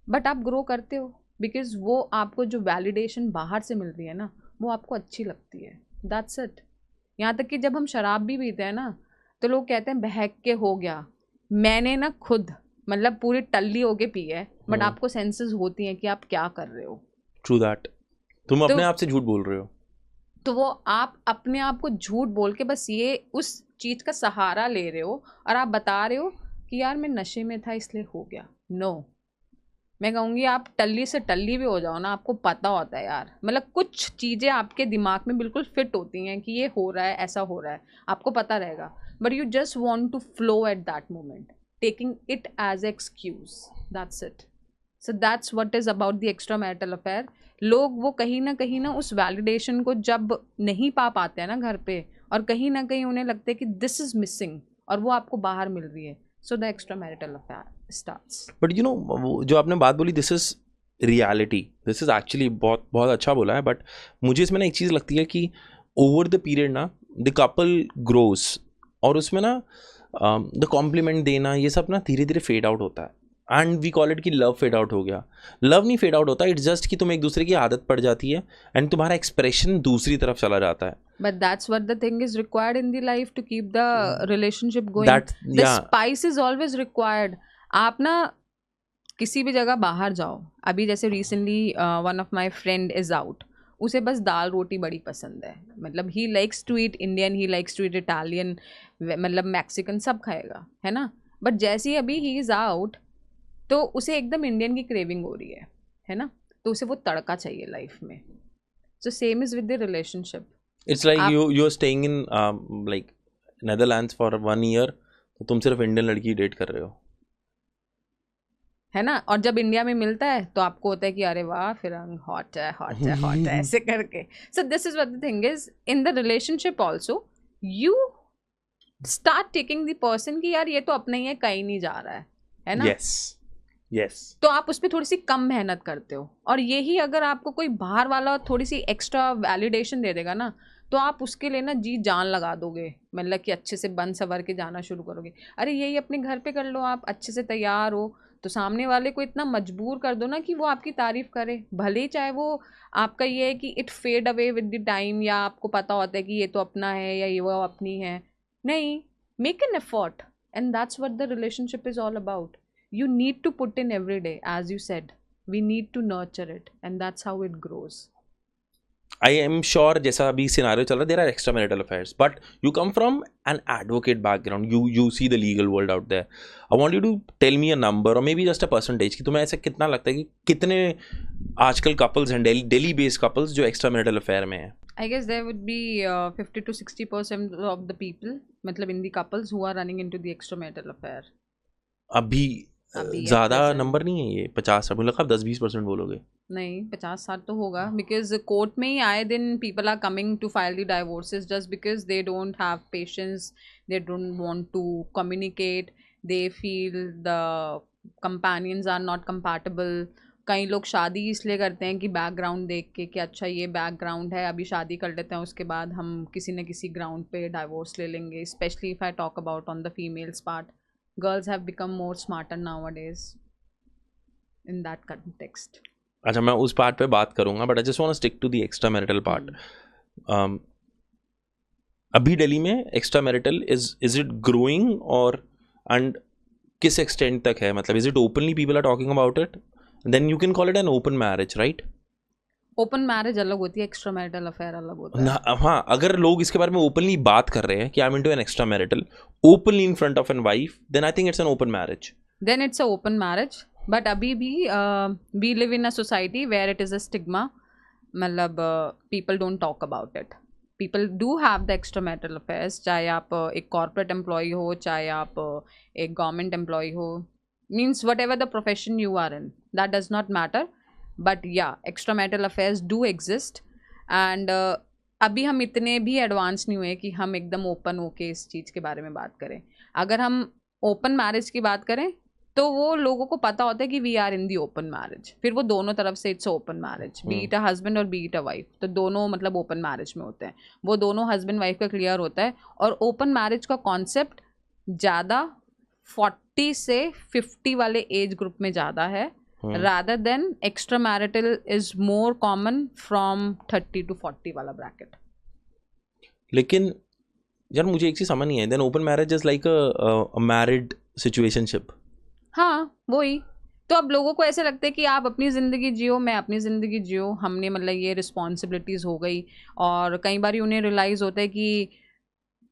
but आप ग्रो करते हो बिकॉज वो आपको जो वैलिडेशन बाहर से मिल रही है ना, वो आपको अच्छी लगती है। That's it. यहाँ तक कि जब हम शराब भी पीते हैं ना, तो लोग कहते हैं बहक के हो गया। मैंने ना खुद मतलब पूरी टल्ली होके पी है, बट आपको सेंसेस होती हैं कि आप क्या कर रहे हो। True that. तुम तो अपने आप से झूठ बोल रहे हो। तो वो आप अपने आप को झूठ बोल के बस ये उस चीज़ का सहारा ले रहे हो, और आप बता रहे हो कि यार मैं नशे में था इसलिए हो गया। नो, मैं कहूँगी आप टल्ली से टल्ली भी हो जाओ ना, आपको पता होता है यार, मतलब कुछ चीज़ें आपके दिमाग में बिल्कुल फिट होती हैं कि ये हो रहा है, ऐसा हो रहा है, आपको पता रहेगा, but you just want to flow at that moment, taking it as excuse. That's it. So that's what is about the extra marital affair. लोग वो कहीं ना उस वैलिडेशन को जब नहीं पा पाते हैं ना घर पे, और कहीं ना कहीं उन्हें लगता है कि दिस इज़ मिसिंग, और वो आपको बाहर मिल रही है, so the extra marital affair starts. But you know, जो आपने बात बोली, this is reality, this is actually बहुत बहुत अच्छा बोला है। बट मुझे इसमें ना एक चीज़ लगती है कि ओवर द पीरियड ना द कपल ग्रोज, और उसमें ना द कॉम्प्लीमेंट देना ये सब ना धीरे धीरे फेड आउट होता है। एंड वी कॉल इट कि लव फेड आउट हो गया। लव नहीं फेड आउट होता, इट्स जस्ट कि तुम एक दूसरे की आदत पड़ जाती है एंड तुम्हारा एक्सप्रेशन दूसरी तरफ चला जाता है। But that's what the thing is required in the life to keep the relationship going. The spice is always required. आप ना किसी भी जगह बाहर जाओ, अभी जैसे recently one of my friend is out, उसे बस दाल रोटी बड़ी पसंद है, मतलब he likes to eat Indian, he likes to eat Italian, मतलब Mexican सब खाएगा, है ना। बट जैसे ही अभी he is out, तो उसे एकदम इंडियन की क्रेविंग हो रही है ना, तो उसे वो तड़का चाहिए लाइफ में। So same is with the relationship. It's like you are staying in like Netherlands for 1 year, तो तुम सिर्फ इंडियन लड़की डेट कर रहे हो, है ना, और जब इंडिया में मिलता है तो आपको होता है कि अरे वाह फिर हॉट है हॉट है हॉट है ऐसे करके। So this is what the thing is in the relationship also, you start taking the person कि यार ये तो अपना ही है, कहीं नहीं जा रहा है ना। यस। तो आप उस पर थोड़ी सी कम मेहनत करते हो, और यही अगर आपको कोई बाहर वाला थोड़ी सी एक्स्ट्रा वैलिडेशन दे देगा ना, तो आप उसके लिए ना जी जान लगा दोगे, मतलब कि अच्छे से बन सवर के जाना शुरू करोगे। अरे यही अपने घर पे कर लो, आप अच्छे से तैयार हो तो सामने वाले को इतना मजबूर कर दो ना कि वो आपकी तारीफ करे, भले ही चाहे वो आपका ये है कि it fade away with the time, या आपको पता होता है कि ये तो अपना है या ये वो अपनी है। नहीं, make an effort, and that's what the relationship is all about. You need to put in every day, as you said. We need to nurture it, and that's how it grows. I am sure जैसा अभी सिनारियो चल रहा है, there are extramarital affairs, but you come from an advocate background, you see the legal world out there. I want you to tell me a number or maybe just a percentage कि तुम्हें ऐसा कितना लगता है कि कितने आजकल couples हैं, Delhi based couples जो extramarital affair में हैं? I guess there would be 50 to 60% of the people, मतलब in the couples who are running into the extramarital affair. अभी ज़्यादा नंबर नहीं है ये, 50, मुझे लगा 10-20% बोलोगे। नहीं, 50-60 तो होगा, बिकॉज कोर्ट में ही आए दिन people are coming to file the divorces just because they don't have patience, they don't want to communicate, they feel the companions are not compatible. कई लोग शादी इसलिए करते हैं कि बैकग्राउंड देख के कि अच्छा ये बैकग्राउंड है, अभी शादी कर लेते हैं, उसके बाद हम किसी न किसी ग्राउंड पे डाइवोर्स ले लेंगे। Specially if I talk about on the females part, girls have become more smarter nowadays in that context. अच्छा, मैं उस पार्ट पे बात करूँगा, but I just want to stick to the extra marital part. अभी दिल्ली में extra marital is it growing, और एंड किस एक्सटेंट तक है, मतलब is it openly people are talking about it, then you can call it an open marriage, right? Open marriage अलग होती है, एक्स्ट्रा मैरिटल अफेयर अलग होता है। हाँ, अगर लोग इसके बारे में ओपनली बात कर रहे हैं कि I am into an extra marital openly in front of an wife, then I think it's an open marriage. Then it's a open marriage, but अभी भी we live in a society where it is a stigma, मतलब people don't talk about it, people do have the extramarital affairs, चाहे आप एक corporate employee हो, चाहे आप एक government employee हो, means whatever the profession you are in, that does not matter. But yeah, extramarital affairs do exist. And अभी हम इतने भी एडवांस नहीं हुए कि हम एकदम ओपन होके इस चीज़ के बारे में बात करें. अगर हम ओपन मैरिज की बात करें तो वो लोगों को पता होता है कि we are in the open marriage, फिर वो दोनों तरफ से it's open marriage, be it a husband और बी इट अ वाइफ, तो दोनों मतलब ओपन मैरिज में होते हैं, वो दोनों हस्बैंड वाइफ का क्लियर होता है. और ओपन मैरिज का कॉन्सेप्ट ज़्यादा 40 से 50 वाले एज ग्रुप में ज़्यादा है, rather than extramarital is more common from 30 to 40 वाला ब्रैकेट. लेकिन यार मुझे एक चीज़ समझ नहीं है, then open marriage is like a married situationship. हाँ वही तो. अब लोगों को ऐसे लगता है कि आप अपनी ज़िंदगी जियो, मैं अपनी ज़िंदगी जियो, हमने मतलब ये रिस्पॉन्सिबिलिटीज़ हो गई. और कई बार उन्हें रियलाइज़ होता है कि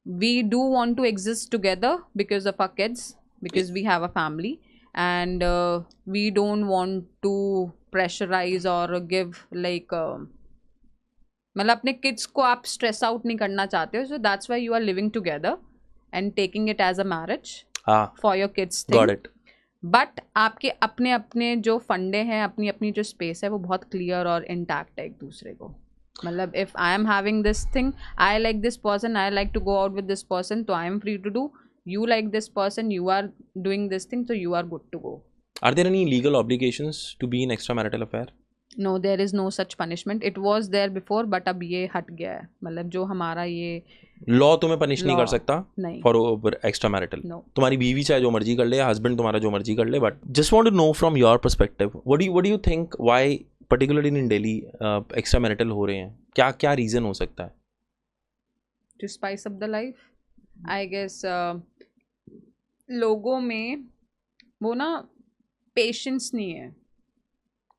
we do want to exist together because of our kids, because we have a family, and we don't want to pressurize or give like मतलब अपने किड्स को आप स्ट्रेस आउट नहीं करना चाहते हो, so that's why you are living together and taking it as a marriage for your kids thing. Got it. But आपके अपने अपने जो फंडे हैं, अपनी अपनी जो स्पेस है वो बहुत क्लियर और इंटैक्ट है एक दूसरे को. मतलब if I am having this thing, I like this person, I like to go out with this person, तो I am free to do. You like this person, you are doing this thing, so you are good to go. Are there any legal obligations to be in extramarital affair? No, there is no such punishment. It was there before, but अब ये हट गया है. मतलब जो हमारा ये लॉ तुम्हें पनिश नहीं कर सकता नहीं फॉर एक्स्ट्रामैरिटल. No. तुम्हारी बीवी चाहे जो मर्जी कर ले, हस्बैंड तुम्हारा जो मर्जी कर ले. But just want to know from your perspective, what do you think why particularly in Delhi extramarital हो रहे हैं? क्या क्या रीज़न हो सकता है? To spice up the life, I guess. लोगों में वो ना पेशेंस नहीं है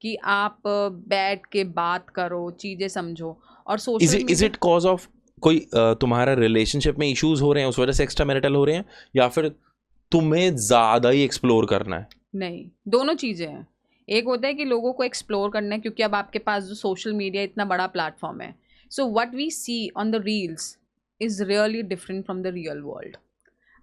कि आप बैठ के बात करो, चीज़ें समझो. और social is it cause of कोई तुम्हारा रिलेशनशिप में इश्यूज हो रहे हैं उस वजह से एक्स्ट्रामैरिटल हो रहे हैं, या फिर तुम्हें ज़्यादा ही एक्सप्लोर करना है? नहीं, दोनों चीज़ें हैं. एक होता है कि लोगों को एक्सप्लोर करना है क्योंकि अब आपके पास जो सोशल मीडिया इतना बड़ा प्लेटफॉर्म है, so what we see on the reels is really different from the real world.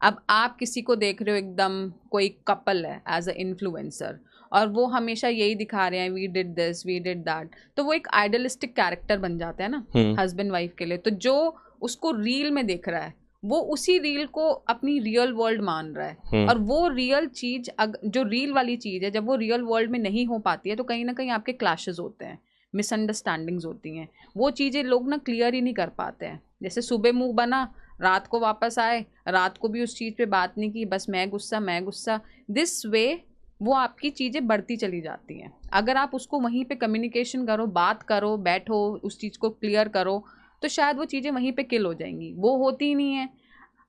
अब आप किसी को देख रहे हो, एकदम कोई कपल है एज अ इन्फ्लुएंसर, और वो हमेशा यही दिखा रहे हैं, we did this, we did that, तो वो एक आइडियलिस्टिक कैरेक्टर बन जाता है ना हस्बैंड वाइफ के लिए. तो जो उसको रील में देख रहा है वो उसी रील को अपनी रियल वर्ल्ड मान रहा है. और वो रियल चीज़, जो रील वाली चीज़ है, जब वो रियल वर्ल्ड में नहीं हो पाती है तो कहीं ना कहीं आपके क्लैशेस होते हैं, मिसअंडरस्टैंडिंग्स होती हैं. वो चीज़ें लोग ना क्लियर ही नहीं कर पाते हैं. जैसे सुबह मुंह बना, रात को वापस आए, रात को भी उस चीज़ पे बात नहीं की, बस मैं गुस्सा. दिस वे वो आपकी चीज़ें बढ़ती चली जाती हैं. अगर आप उसको वहीं पे कम्युनिकेशन करो, बात करो, बैठो, उस चीज़ को क्लियर करो, तो शायद वो चीज़ें वहीं पे किल हो जाएंगी. वो होती ही नहीं है.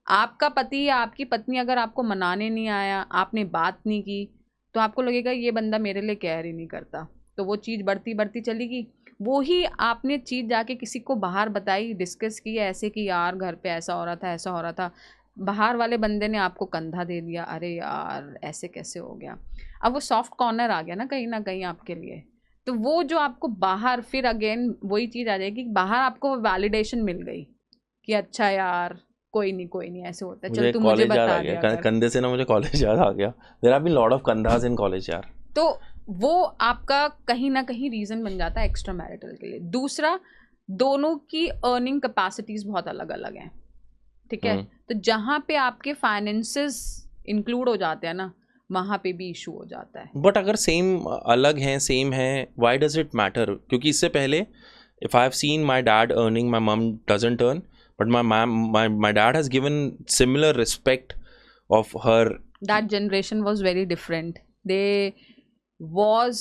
आपका पति या आपकी पत्नी अगर आपको मनाने नहीं आया, आपने बात नहीं की, तो आपको लगेगा ये बंदा मेरे लिए केयर ही नहीं करता. तो वो चीज़ बढ़ती चलेगी. वो ही आपने चीज़ जाके किसी को बाहर बताई, डिस्कस की, ऐसे कि यार घर पे ऐसा हो रहा था, बाहर वाले बंदे ने आपको कंधा दे दिया, अरे यार ऐसे कैसे हो गया. अब वो सॉफ्ट कॉर्नर आ गया ना कहीं आपके लिए. तो वो जो आपको बाहर, फिर अगेन वही चीज़ आ जाएगी, बाहर आपको वैलिडेशन मिल गई कि अच्छा यार कोई नहीं ऐसे होता है, चल तू मुझे बता दिया. कंधे से ना मुझे कॉलेज याद आ गया. There have been lot of कंधास इन कॉलेज यार. तो वो आपका कहीं ना कहीं रीज़न बन जाता है एक्स्ट्रा मैरिटल के लिए. दूसरा, दोनों की अर्निंग कैपेसिटीज़ बहुत अलग अलग हैं, ठीक है. तो जहाँ पे आपके फाइनेंसेस इंक्लूड हो जाते हैं ना, वहाँ पे भी इशू हो जाता है. बट अगर सेम अलग हैं, सेम है, व्हाई डज इट मैटर? क्योंकि इससे पहले if I have seen my dad earning, my mum doesn't earn, but my dad has given similar respect of her. That generation was very different. They was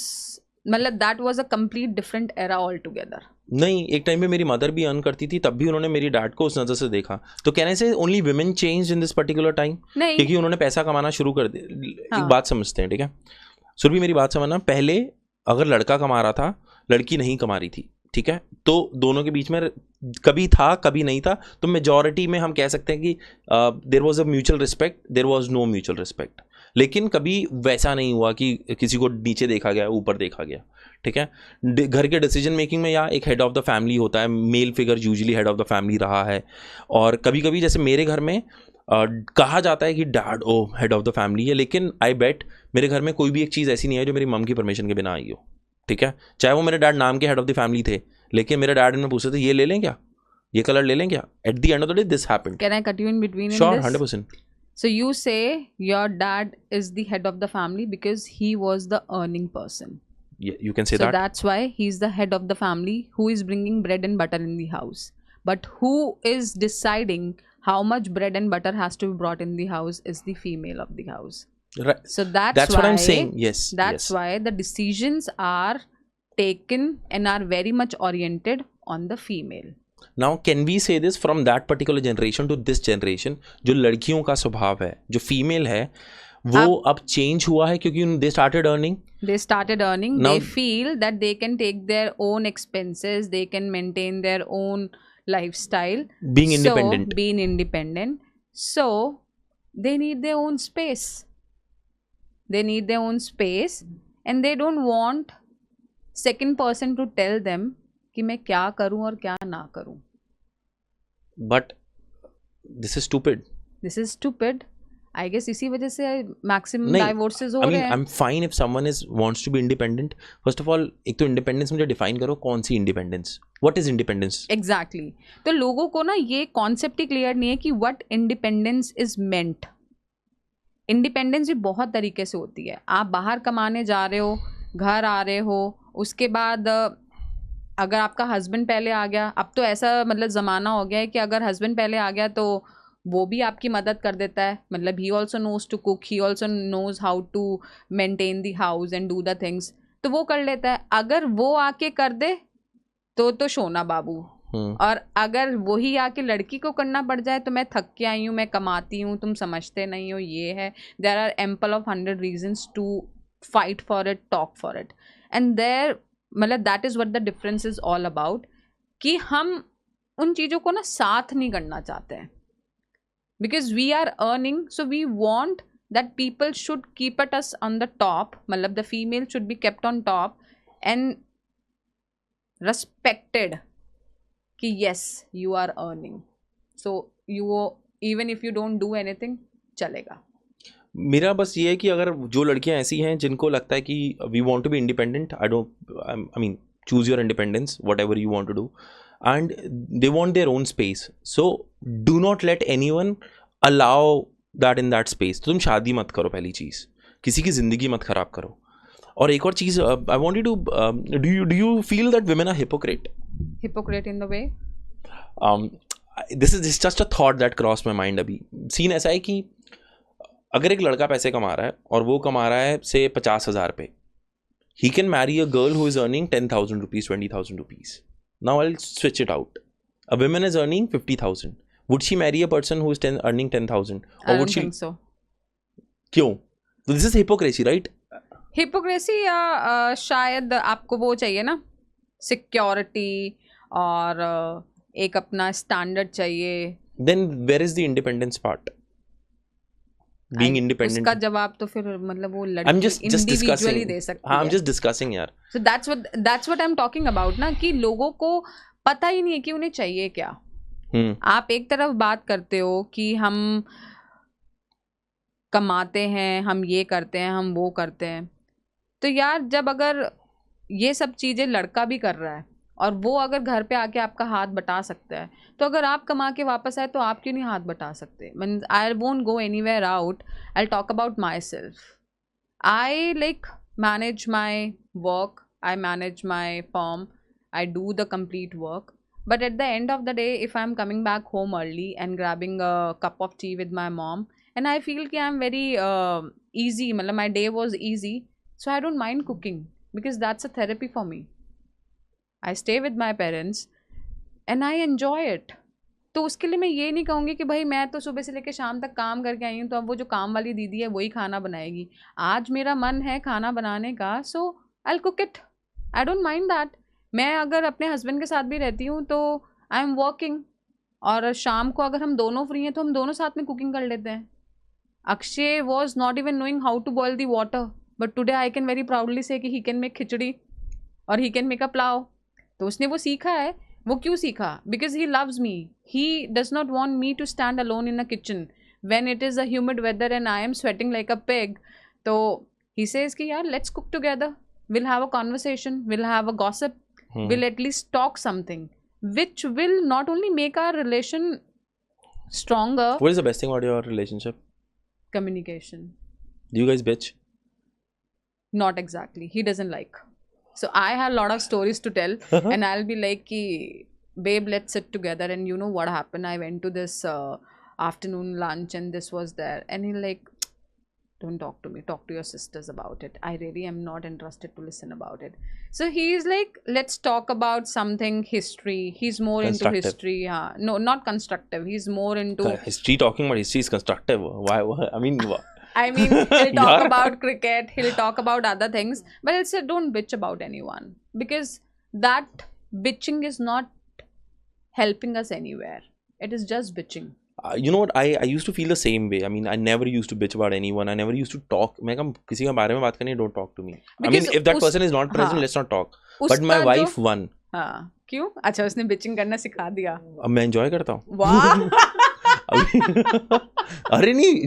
मतलब that was a complete different era altogether. नहीं, एक टाइम पे मेरी मदर भी अर्न करती थी, तब भी उन्होंने मेरी डैड को उस नज़र से देखा. तो कहने से only women change in this particular time, क्योंकि उन्होंने पैसा कमाना शुरू कर दिया. हाँ. एक बात समझते हैं, ठीक है सुरभि, मेरी बात समझना. पहले अगर लड़का कमा रहा था, लड़की नहीं कमा रही थी, ठीक है, तो दोनों के बीच में कभी था कभी नहीं था. तो मेजॉरिटी में हम कह सकते हैं कि there was a mutual respect, there was no mutual respect. लेकिन कभी वैसा नहीं हुआ कि किसी को नीचे देखा गया, ऊपर देखा गया, ठीक है। घर के डिसीजन मेकिंग में या एक हेड ऑफ द फैमिली होता है, male figure usually head of the family रहा है, और कभी कभी जैसे मेरे घर में कहा जाता है कि डैड ओ हेड ऑफ द फैमिली है, लेकिन आई बेट मेरे घर में कोई भी एक चीज़ ऐसी नहीं है जो मेरी मम की परमिशन के बिना आई हो, ठीक है। चाहे वो मेरे डैड नाम के हेड ऑफ द फैमिली थे, लेकिन मेरे डैड ने पूछे थे ये ले लें क्या, ये कलर ले लें क्या, eight the end of the day this happened. Can I cut you in between in sure, this? 100%। So you say your dad is the head of the family because he was the earning person. Yeah, you can say So that. that's why he's the head of the family who is bringing bread and butter in the house. But who is deciding how much bread and butter has to be brought in the house is the female of the house. Right. So that's what why I'm saying. Yes. That's yes. why the decisions are taken and are very much oriented on the female. Now can we say this from that particular generation to this generation, जो लड़कियों का स्वभाव है, जो फीमेल है, वो अब चेंज हुआ है क्योंकि they started earning. They started earning. Now, they feel that they can take their own expenses, they can maintain their own lifestyle, being independent. Being independent, so they need their own space. They need their own space, and they don't want second person to tell them कि मैं क्या करूं और क्या ना करूं. But this is stupid. This is stupid. I guess इसी वजह से maximum divorces हो रहे हैं. I'm fine if someone wants to be independent. First of all, एक तो independence मुझे define करो, कौन सी independence? What is independence? Exactly. तो लोगों को ना ये concept ही clear नहीं है कि what independence is meant. Independence भी बहुत तरीके से होती है. आप बाहर कमाने जा रहे हो, घर आ रहे हो, उसके बाद अगर आपका हस्बैंड पहले आ गया, अब तो ऐसा मतलब ज़माना हो गया है कि अगर हस्बैंड पहले आ गया तो वो भी आपकी मदद कर देता है. मतलब he also knows to cook, he also knows how to maintain the house and do the things, तो वो कर लेता है. अगर वो आके कर दे तो सोना बाबू. और अगर वही आके लड़की को करना पड़ जाए तो मैं थक के आई हूँ, मैं कमाती हूँ, तुम समझते नहीं हो, ये है. There are ample of 100 reasons to fight for it, talk for it, and there मतलब that is what the difference is all about, कि हम उन चीज़ों को ना साथ नहीं करना चाहते हैं. Because we are earning, so we want that people should keep it us on the top. मतलब the female should be kept on top and respected कि yes you are earning, so you even if you don't do anything चलेगा. मेरा बस ये है कि अगर जो लड़कियां ऐसी हैं जिनको लगता है कि we want to be independent, I mean choose your independence whatever you want to do, and they want their own space, so do not let anyone allow that in that space. तो तुम शादी मत करो, पहली चीज़, किसी की ज़िंदगी मत खराब करो. और एक और चीज़, I want you to do you feel that women are hypocrite? Hypocrite in the way? This is just a thought that crossed my mind. अभी सीन ऐसा है कि अगर एक लड़का पैसे कमा रहा है और वो कमा रहा है से 50,000 पे, he can marry a girl who is earning 10,000 rupees, 20,000 rupees. Now I'll switch it out. A woman is earning 50,000. Would she marry a person who is earning 10,000? I don't think so. क्यों? So this is hypocrisy, right? Hypocrisy या शायद आपको वो चाहिए ना, सिक्योरिटी और एक अपना स्टैंडर्ड चाहिए. Then where is the independence part? Being independent. उसका जवाब तो फिर मतलब वो लड़की I'm just individually दे सकती है. I'm just discussing यार. So that's what I'm talking about ना, कि लोगों को पता ही नहीं है कि उन्हें चाहिए क्या. आप एक तरफ बात करते हो कि हम कमाते हैं, हम ये करते हैं, हम वो करते हैं, तो यार जब अगर ये सब चीज़ें लड़का भी कर रहा है और वो अगर घर पे आके आपका हाथ बटा सकता है, तो अगर आप कमा के वापस आए तो आप क्यों नहीं हाथ बटा सकते. Mean I won't go anywhere out. I talk about my self. I like manage my work, I manage my form, I do the complete work, but at the end of the day if I'm coming back home early and grabbing a cup of tea with my mom and I feel कि I'm very easy, मतलब my day was easy, so I don't mind cooking because that's a therapy for me. I stay with my parents and I enjoy it. तो उसके लिए मैं ये नहीं कहूँगी कि भाई मैं तो सुबह से लेकर शाम तक काम करके आई हूँ तो अब वो जो काम वाली दीदी है वही खाना बनाएगी. आज मेरा मन है खाना बनाने का, so I'll cook it. I don't mind that. मैं अगर अपने हस्बैंड के साथ भी रहती हूँ तो आई एम वर्किंग, और शाम को अगर हम दोनों फ्री हैं तो हम दोनों साथ में कुकिंग कर लेते हैं. Akshay was not even knowing how to boil the water, but today I can very proudly say कि he can make खिचड़ी और he can make a plow. तो उसने वो सीखा है. वो क्यों सीखा? Because he loves me. He does not want me to stand alone in a kitchen when it is a humid weather and I am sweating like a pig. तो he says कि यार let's cook together. We'll have a conversation. We'll have a gossip. We'll at least talk something, which will not only make our relation stronger. What is the best thing about your relationship? Communication. Do you guys bitch? Not exactly. He doesn't like. So I have a lot of stories to tell, and I'll be like, ki, babe, let's sit together. And you know what happened? I went to this afternoon lunch, and this was there. And he's like, don't talk to me. Talk to your sisters about it. I really am not interested to listen about it. So he's like, let's talk about something history. He's more into history. No, not constructive. He's more into history. Talking about history is constructive. Why? I mean, he'll talk about cricket. He'll talk about other things. But I'll say, don't bitch about anyone, because that bitching is not helping us anywhere. It is just bitching. You know what? I used to feel the same way. I mean, I never used to bitch about anyone. I never used to talk. मैं कम किसी के बारे में बात करनी, don't talk to me. I mean, if that person is not present, let's not talk. But my wife won. हाँ, क्यों? अच्छा, उसने bitching करना सिखा दिया. अब मैं enjoy करता हूँ. वाह. अरे नहीं,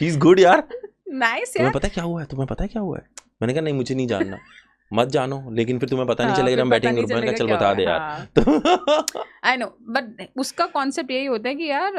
she's good यार. Nice यार. तुम्हें पता है क्या हुआ है? मैंने कहा नहीं, मुझे नहीं जानना. मत जानो, लेकिन फिर तुम्हें पता नहीं चलेगा हम बैटिंग ग्रुप में. चल बता दे यार. आई नो, बट उसका कॉन्सेप्ट यही होता है कि यार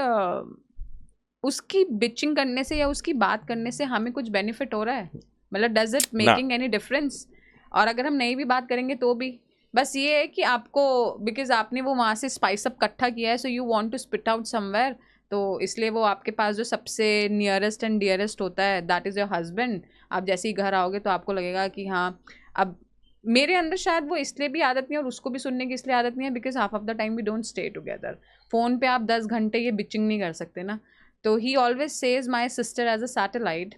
उसकी बिचिंग करने से या उसकी बात करने से हमें कुछ बेनिफिट हो रहा है? मतलब does it making any difference? और अगर हम नहीं भी बात करेंगे तो भी बस ये है कि आपको, बिकॉज आपने वो वहाँ से स्पाइस अप इकट्ठा किया है, so you want to spit out somewhere. तो इसलिए वो आपके पास जो सबसे नियरेस्ट एंड डियरेस्ट होता है, दैट इज़ योर हस्बैंड. आप जैसे ही घर आओगे तो आपको लगेगा कि हाँ, अब मेरे अंदर शायद वो इसलिए भी आदत नहीं है और उसको भी सुनने की इसलिए आदत नहीं है, because half of the time we don't stay together. Phone पे आप 10 घंटे ये बिचिंग नहीं कर सकते ना. तो he always says my sister as a satellite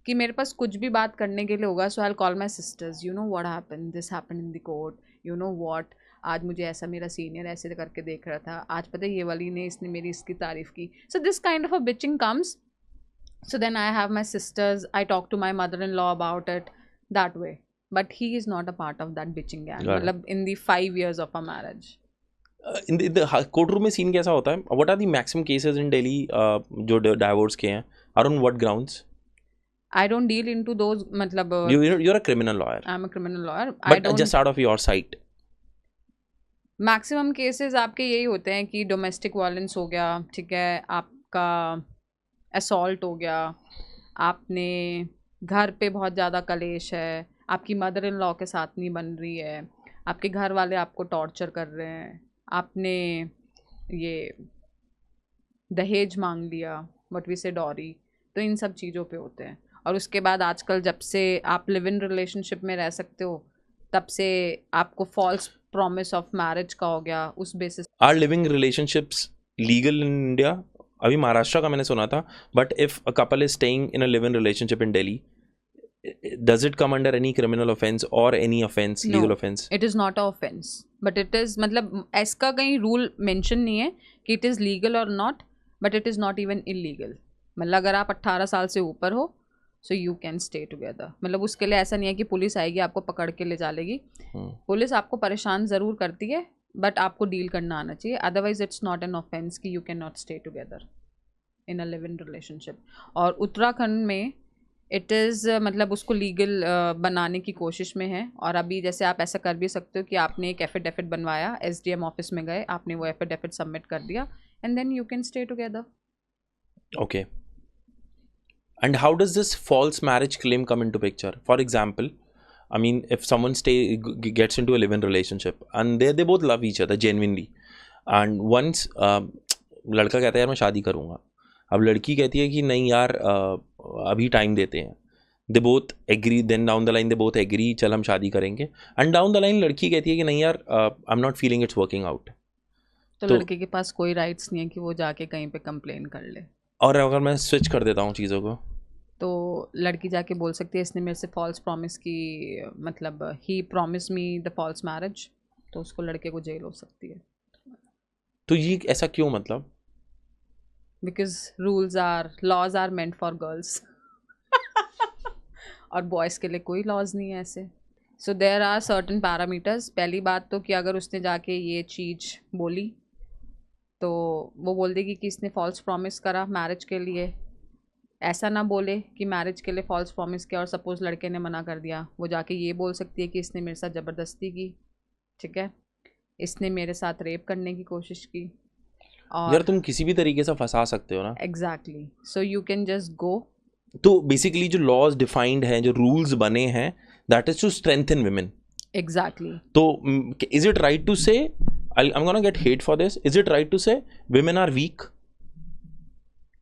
कि मेरे पास कुछ भी बात करने के लिए होगा, so I will call my sisters. You know what happen, this happen in the court, you know what, आज मुझे ऐसा मेरा सीनियर ऐसे करके देख रहा था, आज पता है ये वाली ने इसने मेरी इसकी तारीफ़ की. So this kind of a bitching comes. So then I have my sisters, I talk to my mother in law about it that way. But he is not a part of that bitching gang. मतलब in the 5 years of our marriage. In the courtroom में scene कैसा होता है? What are the maximum cases in Delhi जो divorce के हैं? Are on what grounds? I don't deal into those. मतलब you're a criminal lawyer. I'm a criminal lawyer. But just out of your sight. Maximum cases आपके यही होते हैं कि domestic violence हो गया, ठीक है, आपका assault हो गया, आपने घर पे बहुत ज़्यादा कलेश है, आपकी मदर इन लॉ के साथ नहीं बन रही है, आपके घर वाले आपको टॉर्चर कर रहे हैं, आपने ये दहेज मांग लिया, व्हाट वी से डॉरी. तो इन सब चीज़ों पे होते हैं. और उसके बाद आजकल जब से आप लिव इन रिलेशनशिप में रह सकते हो, तब से आपको फॉल्स प्रॉमिस ऑफ मैरिज का हो गया उस basis. Are living relationships legal in India? अभी महाराष्ट्र का मैंने सुना था, but if a couple is staying in a live in relationship in Delhi, does it come under any criminal offense or any offense, legal no, offense? It is not a offense, but it is, मतलब इसका कहीं रूल मेंशन नहीं है कि it is legal or not, but it is not even illegal. मतलब अगर आप 18 साल से ऊपर हो, so you can stay together. मतलब उसके लिए ऐसा नहीं है कि पुलिस आएगी आपको पकड़ के ले जाएगी. पुलिस आपको परेशान ज़रूर करती है, बट आपको डील करना आना चाहिए. Otherwise it's not an offence कि you can not stay together in a live in relationship. और उत्तराखंड में इट इज़ मतलब उसको लीगल बनाने की कोशिश में है. और अभी जैसे आप ऐसा कर भी सकते हो कि आपने एक एफिडेविट बनवाया, SDM ऑफिस में गए, आपने वो एफिडेविट सबमिट कर दिया, and then you can stay together. Okay. And how does this false marriage claim come into picture? For example, I mean, if someone gets into a live-in relationship and they both love each other genuinely, and once लड़का कहता है यार मैं शादी करूँगा, अब लड़की कहती है कि नहीं यार अभी टाइम देते हैं, they both agree, then down the line they both agree चल हम शादी करेंगे, and down the line लड़की कहती है कि नहीं यार I'm not feeling it's working out. तो लड़के के पास कोई राइट्स नहीं है कि वो जाके कहीं पे कंप्लेन कर ले. और अगर मैं स्विच कर देता हूँ चीज़ों को, तो लड़की जाके बोल सकती है इसने मेरे से फॉल्स प्रॉमिस की, मतलब he promise me the false marriage, तो उसको लड़के को जेल हो सकती है. तो ये ऐसा क्यों? मतलब because laws are meant for girls और बॉयज़ के लिए कोई लॉज नहीं है ऐसे. So there are certain parameters. पहली बात तो कि अगर उसने जाके ये चीज़ बोली तो वो बोल देगी कि इसने फॉल्स प्रॉमिस करा मैरिज के लिए. ऐसा ना बोले कि मैरिज के लिए फॉल्स प्रॉमिस किया और सपोज़ लड़के ने मना कर दिया, वो जाके ये बोल सकती है कि इसने मेरे साथ ज़बरदस्ती की, ठीक है, इसने मेरे साथ रेप करने की कोशिश की. और यार तुम किसी भी तरीके से फंसा सकते हो ना. Exactly. So you can just go. तो बेसिकली जो लॉज डिफाइंड हैं, जो रूल्स बने हैं, that is to strengthen women. Exactly. तो is it right to say, I'm gonna get hate for this, is it right to say women are weak?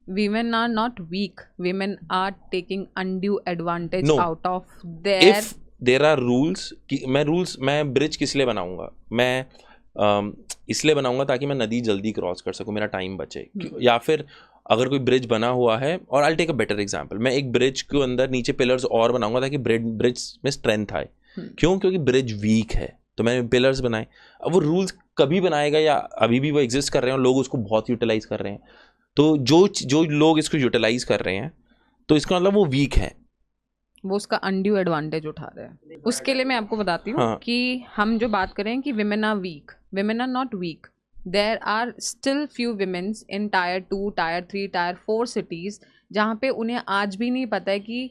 Women are not weak. Women are taking undue advantage No. out of their. If there are rules, मैं ब्रिज किस लिए बनाऊंगा, मैं इसलिए बनाऊंगा ताकि मैं नदी जल्दी क्रॉस कर सकूं, मेरा टाइम बचे. या फिर अगर कोई ब्रिज बना हुआ है, और I take a better example, मैं एक ब्रिज के अंदर नीचे पिलर्स और बनाऊंगा ताकि ब्रिज में स्ट्रेंथ आए. क्यों? क्योंकि ब्रिज वीक है तो मैंने पिलर्स बनाए. अब वो रूल्स कभी बनाएगा या अभी भी वो एग्जिस्ट कर रहे हैं और लोग उसको बहुत यूटिलाइज कर रहे हैं. तो जो लोग इसको यूटिलाइज कर रहे हैं, तो इसका मतलब वो वीक है, वो उसका अनड्यू एडवांटेज उठा रहे हैं. उसके लिए मैं आपको बताती हूँ हाँ. कि हम जो बात करें कि women are weak, women are not weak. There are still few womens in tier 2, tier 3, tier 4 cities जहाँ पे उन्हें आज भी नहीं पता है कि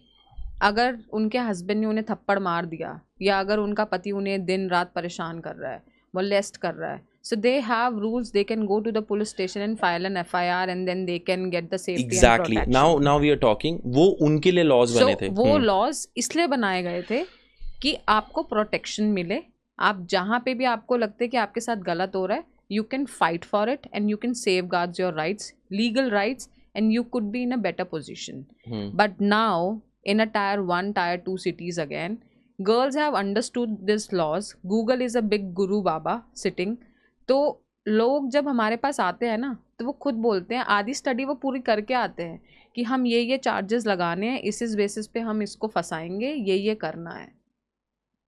अगर उनके हस्बैंड ने उन्हें थप्पड़ मार दिया या अगर उनका पति उन्हें दिन रात परेशान कर रहा है, मोलेस्ट कर रहा है, so they have rules. They can go to the police station and file an FIR and then they can get the safety exactly. and protection. now we are talking. वो उनके लिए लॉज बने थे. वो लॉज इसलिए बनाए गए थे कि आपको प्रोटेक्शन मिले. आप जहाँ पे भी आपको लगता है कि आपके साथ गलत हो रहा है, you can fight for it and you can safeguard your rights, legal rights, and you could be in a better position. But now in a tier 1, tier 2 cities again, girls have understood these laws. Google is a big guru baba sitting. तो लोग जब हमारे पास आते हैं ना, तो वो खुद बोलते हैं, आधी स्टडी वो पूरी करके आते हैं कि हम ये चार्जेस लगाने हैं, इस बेसिस पे हम इसको फंसाएंगे, ये करना है.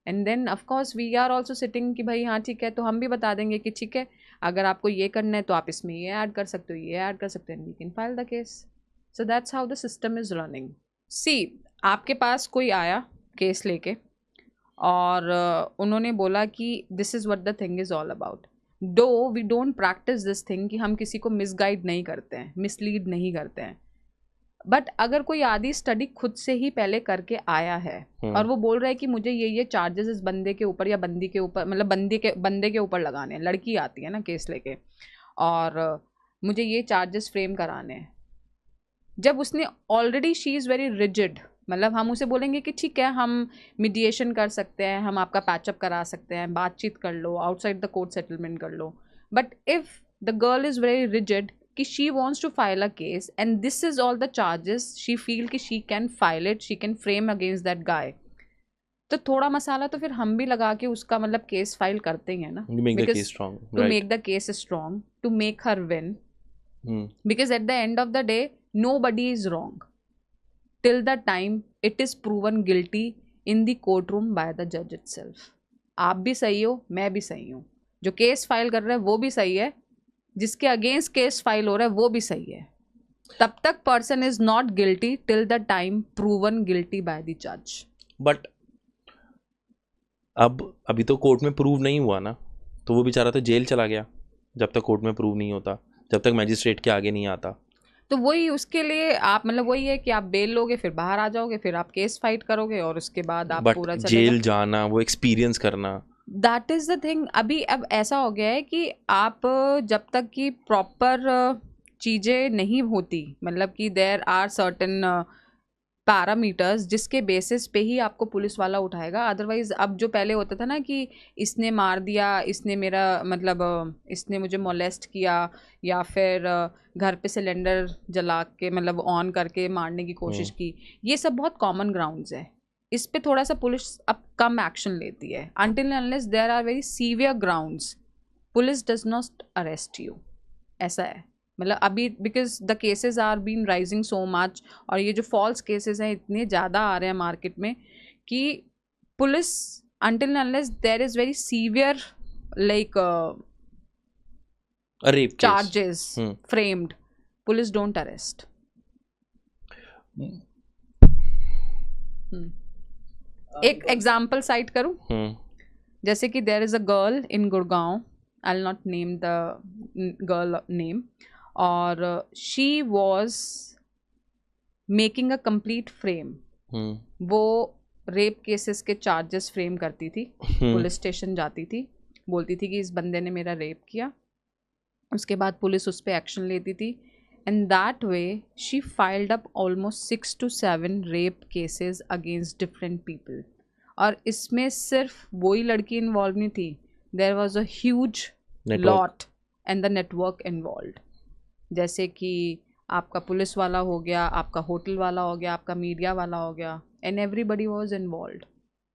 And then of course we are also sitting कि भाई हाँ ठीक है, तो हम भी बता देंगे कि ठीक है, अगर आपको ये करना है तो आप इसमें ये ऐड कर सकते हो, ये ऐड कर सकते हो, and we can file the case. So that's how the system is running. See, आपके पास कोई आया केस लेके और उन्होंने बोला कि this is what the thing is all about. Though we don't practise this thing कि हम किसी को मिसगाइड नहीं करते हैं, मिसलीड नहीं करते हैं. बट अगर कोई आधी स्टडी खुद से ही पहले करके आया है और वो बोल रहा है कि मुझे ये चार्जेस इस बंदे के ऊपर या बंदी के ऊपर, मतलब बंदे के ऊपर लगाने हैं, लड़की आती है ना केस लेके और मुझे ये चार्जेस फ्रेम कराने हैं, जब उसने already she is very rigid, मतलब हम उसे बोलेंगे कि ठीक है, हम मीडिएशन कर सकते हैं, हम आपका पैचअप करा सकते हैं, बातचीत कर लो, आउटसाइड द कोर्ट सेटलमेंट कर लो. But if the girl is very rigid कि she wants to file a case and this is all the charges she feel कि she can file it, she can frame against that guy, तो थोड़ा मसाला तो फिर हम भी लगा के उसका मतलब केस फाइल करते हैं ना, to make the case strong, to make her win. Because at the end of the day, nobody is wrong till the time it is proven guilty in the courtroom by the judge itself. आप भी सही हो, मैं भी सही हूँ, जो केस फाइल कर रहा है वो भी सही है, जिसके अगेंस्ट केस फाइल हो रहा है वो भी सही है. तब तक person is not guilty till the time proven guilty by the जज. बट अभी तो कोर्ट में प्रूव नहीं हुआ ना, तो वो बेचारा तो जेल चला गया जब तक कोर्ट में प्रूव नहीं होता, जब तक मैजिस्ट्रेट के आगे नहीं आता. तो वही उसके लिए आप मतलब वही है कि आप बेल लोगे, फिर बाहर आ जाओगे, फिर आप केस फाइट करोगे और उसके बाद आप पूरा जेल जाना, वो एक्सपीरियंस करना, दैट इज़ द थिंग. अब ऐसा हो गया है कि आप जब तक कि प्रॉपर चीज़ें नहीं होती, मतलब कि देयर आर सर्टेन पैरामीटर्स जिसके बेसिस पे ही आपको पुलिस वाला उठाएगा. अदरवाइज़ अब जो पहले होता था ना कि इसने मार दिया, इसने मेरा मतलब इसने मुझे मोलेस्ट किया, या फिर घर पे सिलेंडर जला के मतलब ऑन करके मारने की कोशिश की, ये सब बहुत कॉमन ग्राउंड्स है. इस पे थोड़ा सा पुलिस अब कम एक्शन लेती है. Until unless there are very severe grounds, police does not arrest you. ऐसा है मतलब अभी, because the cases are been rising so much, और ये जो फॉल्स केसेस हैं इतने ज़्यादा आ रहे हैं मार्केट में कि police until unless there is very severe like charges framed, police don't arrest. एक एग्जाम्पल साइट करूं. जैसे कि there is a girl in Gurgaon, I will not name the girl name, और she was making a complete frame. वो रेप केसेस के चार्जेस फ्रेम करती थी, पुलिस स्टेशन जाती थी, बोलती थी कि इस बंदे ने मेरा रेप किया. उसके बाद पुलिस उस पर एक्शन लेती थी. And that way she filed up almost 6 to 7 rape cases against different people. और इसमें सिर्फ वही लड़की इन्वॉल्व नहीं थी, there was a huge lot and the network involve. जैसे कि आपका पुलिस वाला हो गया, आपका होटल वाला हो गया, आपका मीडिया वाला हो गया, एंड एवरीबडी वॉज इन्वॉल्व.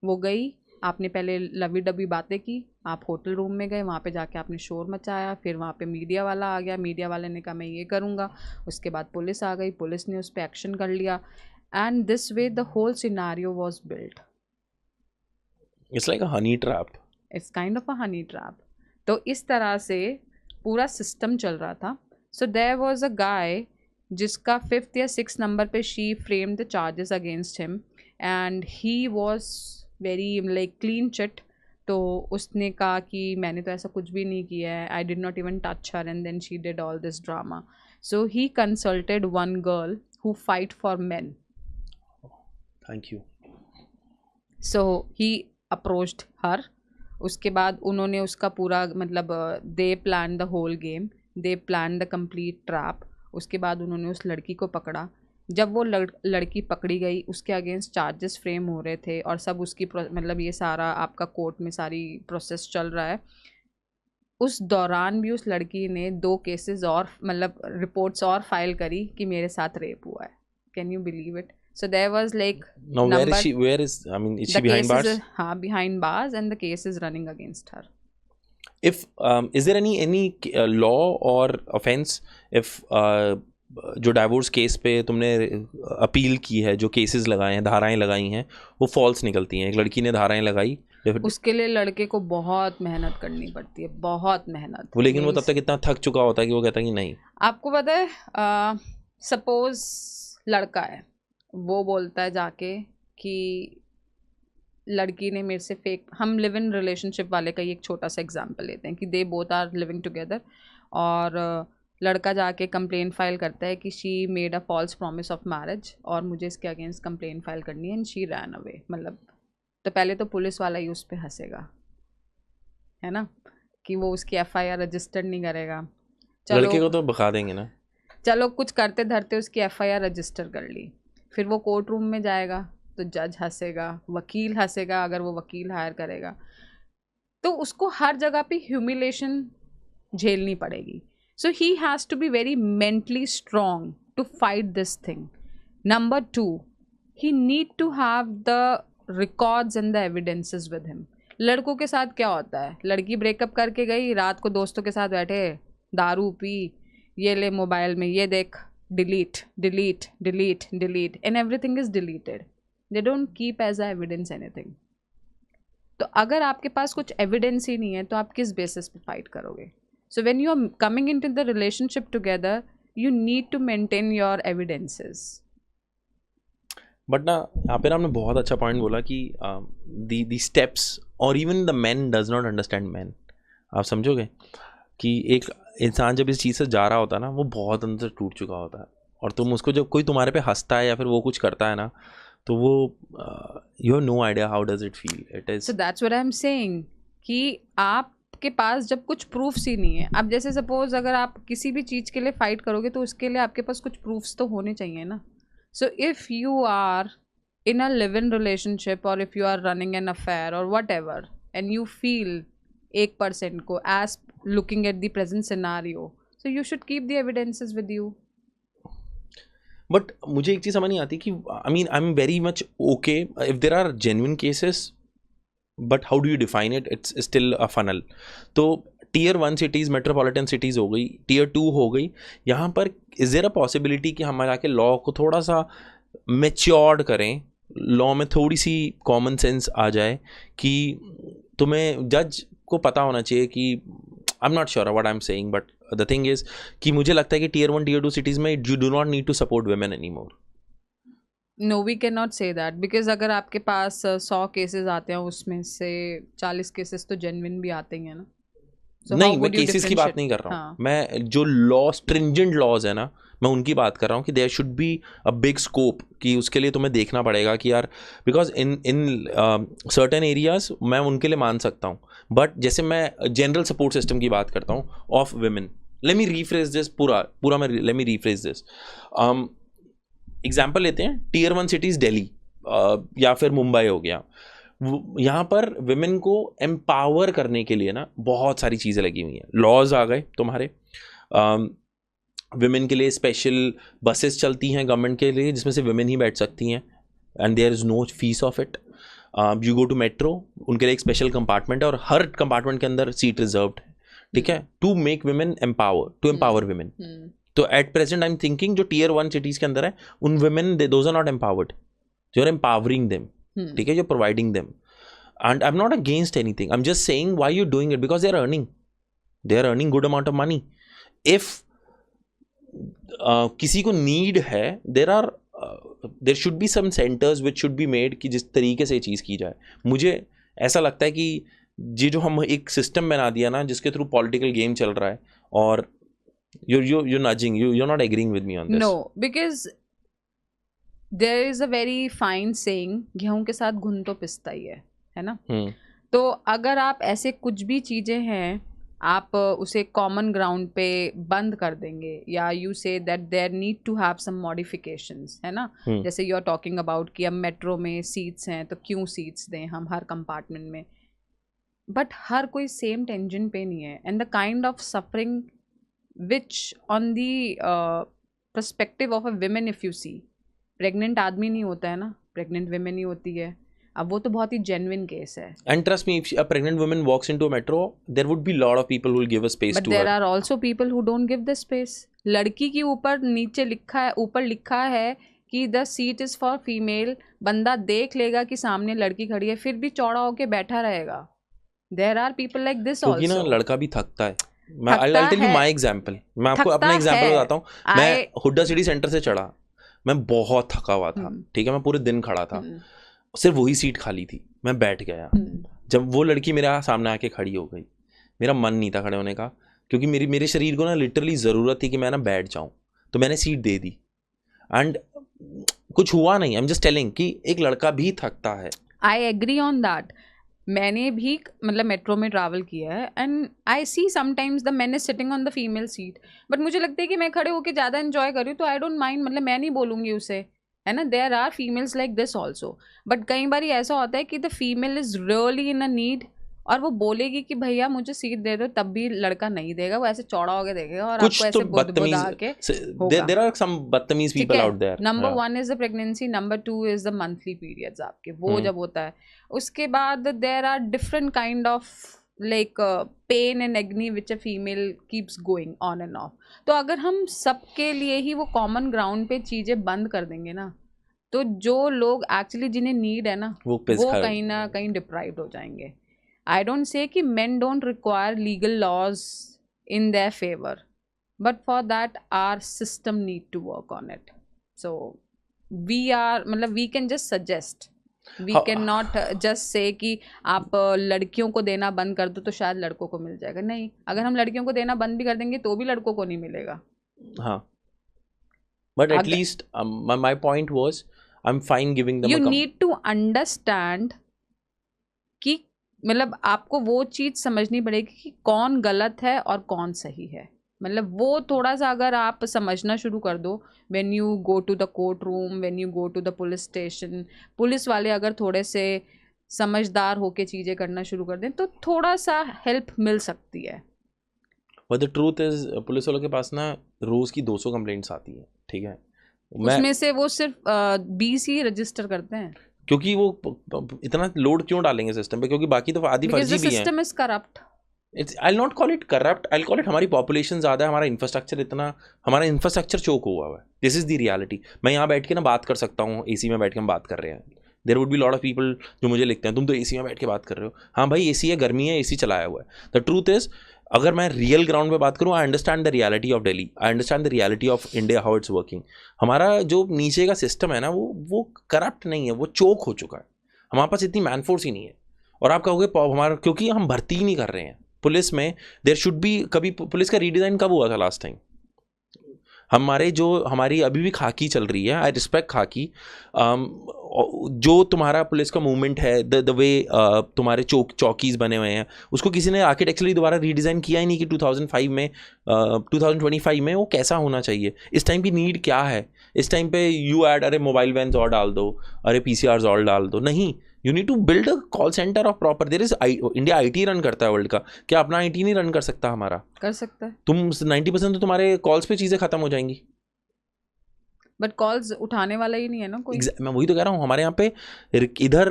वो गई, आपने पहले लवी डबी बातें की, आप होटल रूम में गए, वहाँ पे जाके आपने शोर मचाया, फिर वहाँ पे मीडिया वाला आ गया, मीडिया वाले ने कहा मैं ये करूँगा, उसके बाद पुलिस आ गई, पुलिस ने उस पर एक्शन कर लिया, and this way the whole scenario was built. It's like a honey trap. It's kind of a honey trap. तो इस तरह से पूरा सिस्टम चल रहा था. सो देयर वॉज अ गाय जिसका 5th या 6th नंबर पे she frame the charges against him, and he was very like clean chit. तो उसने कहा कि मैंने तो ऐसा कुछ भी नहीं किया है, I did not even touch her, and then she did all this drama. So he consulted one girl who fight for men. Thank you. So he approached her. उसके बाद उन्होंने उसका पूरा मतलब they plan the whole game, they plan the complete trap. उसके बाद उन्होंने उस लड़की को पकड़ा. जब वो लड़की पकड़ी गई, उसके अगेंस्ट चार्जेस फ्रेम हो रहे थे और सब उसकी मतलब ये सारा आपका कोर्ट में सारी प्रोसेस चल रहा है. उस दौरान भी उस लड़की ने 2 केसेस और मतलब रिपोर्ट्स और फाइल करी कि मेरे साथ रेप हुआ है. Can you believe it? So there was like Now where is she? Where is, I mean, is she behind bars? हाँ, behind bars, and the case is running against her. If is there any law or offense if जो डाइवोर्स केस पे तुमने अपील की है, जो केसेस लगाए हैं, धाराएं लगाई हैं, वो फॉल्स निकलती हैं? एक लड़की ने धाराएं लगाई, उसके लिए लड़के को बहुत मेहनत करनी पड़ती है, बहुत मेहनत. वो लेकिन वो तब तक इतना थक चुका होता है कि वो कहता है कि नहीं. आपको पता है, सपोज लड़का है, वो बोलता है जाके कि लड़की ने मेरे से फेक, हम लिव इन रिलेशनशिप वाले का ही एक छोटा सा एग्जांपल लेते हैं कि they both are living together, और लड़का जाके कंप्लेन फाइल करता है कि she made a false promise of marriage और मुझे इसके अगेंस्ट कंप्लेन फाइल करनी है, एंड शी रैन अवे. मतलब तो पहले तो पुलिस वाला ही उस पर हंसेगा, है ना, कि वो उसकी FIR रजिस्टर नहीं करेगा. चलो, लड़के को तो बखा देंगे ना. चलो कुछ करते धरते उसकी FIR रजिस्टर कर ली, फिर वो कोर्ट रूम में जाएगा तो जज हंसेगा, वकील हंसेगा अगर वो वकील हायर करेगा, तो उसको हर जगह पे ह्यूमिलेशन झेलनी पड़ेगी. So he has to be very mentally strong to fight this thing. Number 2, he need to have the records and the evidences with him. लड़कों के साथ क्या होता है, लड़की ब्रेकअप करके गई, रात को दोस्तों के साथ बैठे, दारू पी, ये ले मोबाइल में ये देख, delete, and everything is deleted. They don't keep as a evidence anything. तो अगर आपके पास कुछ एविडेंस ही नहीं है तो आप किस बेसिस पे फाइट करोगे? So when you are coming into the relationship together, you need to maintain your evidences. But ना यहाँ पे आपने बहुत अच्छा पॉइंट बोला कि दी स्टेप्स, और even the man does not understand man. आप समझोगे कि एक इंसान जब इस चीज़ से जा रहा होता है ना, वो बहुत अंदर टूट चुका होता है, और तुम उसको जब कोई तुम्हारे पे हंसता है या फिर वो कुछ करता है ना, तो वो you have no idea how does it feel. It is, so that's what I am saying कि आपके पास जब कुछ प्रूफ्स ही नहीं है, अब जैसे सपोज अगर आप किसी भी चीज़ के लिए फाइट करोगे तो उसके लिए आपके पास कुछ प्रूफ्स तो होने चाहिए ना. So if you are in a live in relationship और if you are running an affair और whatever, and you feel एक पर्सन को as looking at the present scenario, so you should keep the evidences with you. But मुझे एक चीज़ समझ नहीं आती कि I mean I am very much okay if there are genuine cases, but how do you define it? It's still a funnel. तो Tier 1 सिटीज़, मेट्रोपॉलिटन सिटीज़ हो गई, Tier 2 हो गई, यहाँ पर इज देयर अ पॉसिबिलिटी कि हम आके लॉ को थोड़ा सा मेच्योर्ड करें, लॉ में थोड़ी सी कॉमन सेंस आ जाए कि तुम्हें जज को पता होना चाहिए कि I am not sure what I am saying, but the thing is कि मुझे लगता है कि Tier 1 Tier 2 cities में you do not need to support women anymore. No we can not say that because अगर आपके पास 100 केसेस आते हैं उसमें से 40 केसेस तो जेन्युइन भी आते ही हैं ना. So नहीं, how मैं would you केसेस की बात differentiate? नहीं कर रहा हूँ. हाँ. मैं जो लॉ स्ट्रिंजेंट लॉज है ना, मैं उनकी बात कर रहा हूँ कि there should be a big scope, कि उसके लिए तुम्हें देखना पड़ेगा कि यार, बिकॉज इन सर्टेन एरियाज मैं उनके लिए मान सकता हूँ, बट जैसे मैं जनरल सपोर्ट सिस्टम की बात करता हूँ of women. Let me rephrase this पूरा मैं let me rephrase this. Example लेते हैं, Tier 1 सिटीज़ दिल्ली या फिर मुंबई हो गया. यहाँ पर विमेन को एम्पावर करने के लिए ना बहुत सारी चीज़ें लगी हुई हैं. लॉज आ गए तुम्हारे, विमेन के लिए स्पेशल बसेस चलती हैं गवर्नमेंट के लिए जिसमें से विमेन ही बैठ सकती हैं, and there is no fees of it. You go to metro, उनके लिए एक स्पेशल कंपार्टमेंट है और हर कंपार्टमेंट के अंदर सीट रिजर्व्ड है, ठीक है, to make women empower women. तो at present I am thinking जो Tier 1 सिटीज़ के अंदर है उन women those are not empowered, you are empowering them, ठीक है, you're providing them, and I'm not against anything. I'm just saying why you're doing it, because they're earning good amount of money. If किसी को need है, there should be some centers which should be made कि जिस तरीके से ये चीज़ की जाए. मुझे ऐसा लगता है कि ये जो हम एक सिस्टम बना दिया ना जिसके थ्रू पॉलिटिकल गेम चल रहा है, और you're nudging, you're not agreeing with me on this. No, because there is a very fine saying, गेहूं के साथ घुन तो पिसता ही है ना. तो अगर आप ऐसे कुछ भी चीज़ें हैं आप उसे कॉमन ग्राउंड पे बंद कर देंगे, या you say that there need to have some modifications, है ना. जैसे यू आर टॉकिंग अबाउट कि अब मेट्रो में सीट्स हैं तो क्यों सीट्स दें हम हर कंपार्टमेंट में, बट हर कोई सेम टेंशन पे नहीं है. And the kind of suffering which on the perspective of a women, if you see, pregnant आदमी नहीं होता है ना, प्रेग्नेंट विमेन ही होती है. अब वो तो बहुत ही जेन्युइन केस है. And trust me, if a pregnant woman walks into a metro, there would be a lot of people who will give a space But to her. there are also people who don't give the space. लड़की की ऊपर नीचे लिखा है कि the seat is for female. बंदा देख लेगा कि सामने लड़की खड़ी है, फिर भी चौड़ा होके बैठा रहेगा. There are people like this also. क्योंकि ना लड़का भी थकता है. I'll tell you my example. मैं आपको अपना एग्जाम्पल बताता हूँ. मैं हुड्डा सिटी सेंटर से चढ़ा, मैं बहुत थका हुआ था, ठीक है, मैं पूरे दिन खड़ा था, सिर्फ वही सीट खाली थी, मैं बैठ गया. जब वो लड़की मेरे सामने आके खड़ी हो गई, मेरा मन नहीं था खड़े होने का, क्योंकि मेरे शरीर को ना लिटरली ज़रूरत थी कि मैं ना बैठ जाऊं, तो मैंने सीट दे दी. एंड कुछ हुआ नहीं. आई एम जस्ट टेलिंग कि एक लड़का भी थकता है. I agree on that. मैंने भी मतलब मेट्रो में ट्रैवल किया है, and I see sometimes the man is sitting on the female seat, but मुझे लगता है कि मैं खड़े होकर ज़्यादा एंजॉय कर रही हूँ, तो आई डोंट माइंड, मतलब मैं नहीं बोलूँगी उसे, है ना. There are females like this also, but कई बार ऐसा होता है कि the female is really in a need, और वो बोलेगी कि भैया मुझे सीट दे दो, तब भी लड़का नहीं देगा, वो ऐसे चौड़ा होकर देखेगा और आपको ऐसे बुदबुदा के होगा. There are some बदतमीज people out there. Number 1 is the pregnancy, number 2 is the monthly periods आपके, वो जब होता है उसके बाद there are different kind of like pain and agony which a female keeps going on and off. तो अगर हम सबके लिए ही वो कॉमन ग्राउंड पे चीज़ें बंद कर देंगे ना, तो जो लोग एक्चुअली जिन्हें नीड है ना वो कहीं ना कहीं डिप्राइव्ड हो जाएंगे. I don't say कि men don't require legal laws in their favor, but for that our system need to work on it. So we can just suggest. We cannot just say कि आप लड़कियों को देना बंद कर दो तो शायद लड़कों को मिल जाएगा. नहीं, अगर हम लड़कियों को देना बंद भी कर देंगे तो भी लड़कों को नहीं मिलेगा. हाँ. But at least my point was I'm fine giving them. You need to understand कि मतलब आपको वो चीज़ समझनी पड़ेगी कि कौन गलत है और कौन सही है. मतलब वो थोड़ा सा अगर आप समझना शुरू कर दो, when you go to the court room, when you go to the police station, police वाले अगर थोड़े से समझदार होके चीज़ें करना शुरू कर दें तो थोड़ा सा हेल्प मिल सकती है. But the truth is police वालों के पास ना रोज़ की 200 कंप्लेंट्स आती है, ठीक है, उसमें से वो सिर्फ 20 ही रजिस्टर करते हैं. क्योंकि वो इतना लोड क्यों डालेंगे सिस्टम पे, क्योंकि बाकी तो आधी फर्जी भी है. System is corrupt. I will not call it corrupt, I will call it हमारी पॉपुलेशन ज़्यादा है, हमारा इंफ्रास्ट्रक्चर चोक हुआ है. This is the reality. मैं यहाँ बैठ के ना बात कर सकता हूँ, एसी में बैठ के हम बात कर रहे हैं. There would be lot of people जो मुझे लिखते हैं तुम तो एसी में बैठ के बात कर रहे हो. हाँ भाई, एसी है, गर्मी है, एसी चलाया हुआ है. द ट्रूथ इज़ अगर मैं रियल ग्राउंड पे बात करूँ, I understand the reality of Delhi, I understand the reality of India, how it's working. हमारा जो नीचे का सिस्टम है ना, वो करप्ट नहीं है, वो चोक हो चुका है. हमारे पास इतनी मैन फोर्स ही नहीं है. और आप कहोगे हमारा, क्योंकि हम भर्ती ही नहीं कर रहे हैं पुलिस में. देयर शुड बी, कभी पुलिस का रीडिज़ाइन कब हुआ था लास्ट टाइम? हमारी अभी भी खाकी चल रही है. आई रिस्पेक्ट खाकी. जो तुम्हारा पुलिस का मूवमेंट है, द वे तुम्हारे चौकीज बने हुए हैं, उसको किसी ने आर्किटेक्चरली दोबारा रीडिज़ाइन किया ही नहीं कि 2005 में 2025 में वो कैसा होना चाहिए. इस टाइम की नीड क्या है? इस टाइम पे यू ऐड, अरे मोबाइल वैन्स और डाल दो, अरे PCRs और डाल दो. नहीं, you need to build a call center of proper. There is India IT run करता है वर्ल्ड का. क्या अपना IT नहीं रन कर सकता हमारा? कर सकता है. तुम 90% तो तुम्हारे कॉल्स पे चीज़ें खत्म हो जाएंगी. बट कॉल्स उठाने वाला ही नहीं है ना कोई. मैं वही तो कह रहा हूँ, हमारे यहाँ पे इधर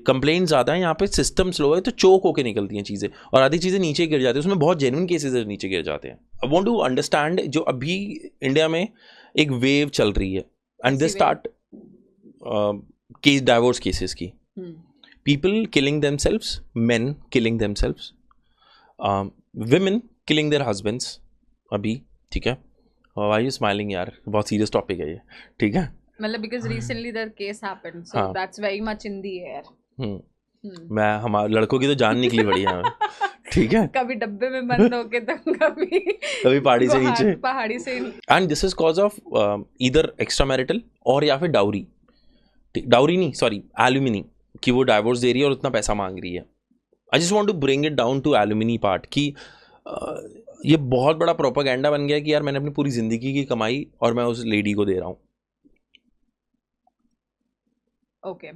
कंप्लेंट ज़्यादा है, यहाँ पे सिस्टम स्लो है, तो चोक होके निकलती हैं चीज़ें और आधी चीज़ें नीचे गिर जाती है. उसमें बहुत जेन्युइन केसेस नीचे गिर जाते हैं. आई वांट टू अंडरस्टैंड, जो अभी इंडिया में एक वेव चल रही है, and this start case, divorce cases की. People killing themselves, men killing themselves, women killing their husbands. अभी ठीक है, व्हाई यू स्माइलिंग यार, बहुत सीरियस टॉपिक है ये. ठीक है, मतलब because recently the case happened, so that's very much in the air. मैं, हमारे लड़कों की तो जान निकली बढ़िया है. ठीक है, कभी डब्बे में बंद होके तो कभी पहाड़ी से नीचे. पहाड़ी से. And this is cause of either extra marital और या फिर डाउरी नहीं, सॉरी, एल्यूमिनी, कि वो डाइवोर्स दे रही है और उतना पैसा मांग रही है. I just want to bring it down to alimony part, कि ये बहुत बड़ा प्रोपेगेंडा बन गया कि यार मैंने अपनी पूरी जिंदगी की कमाई और मैं उस लेडी को दे रहा हूँ. Okay,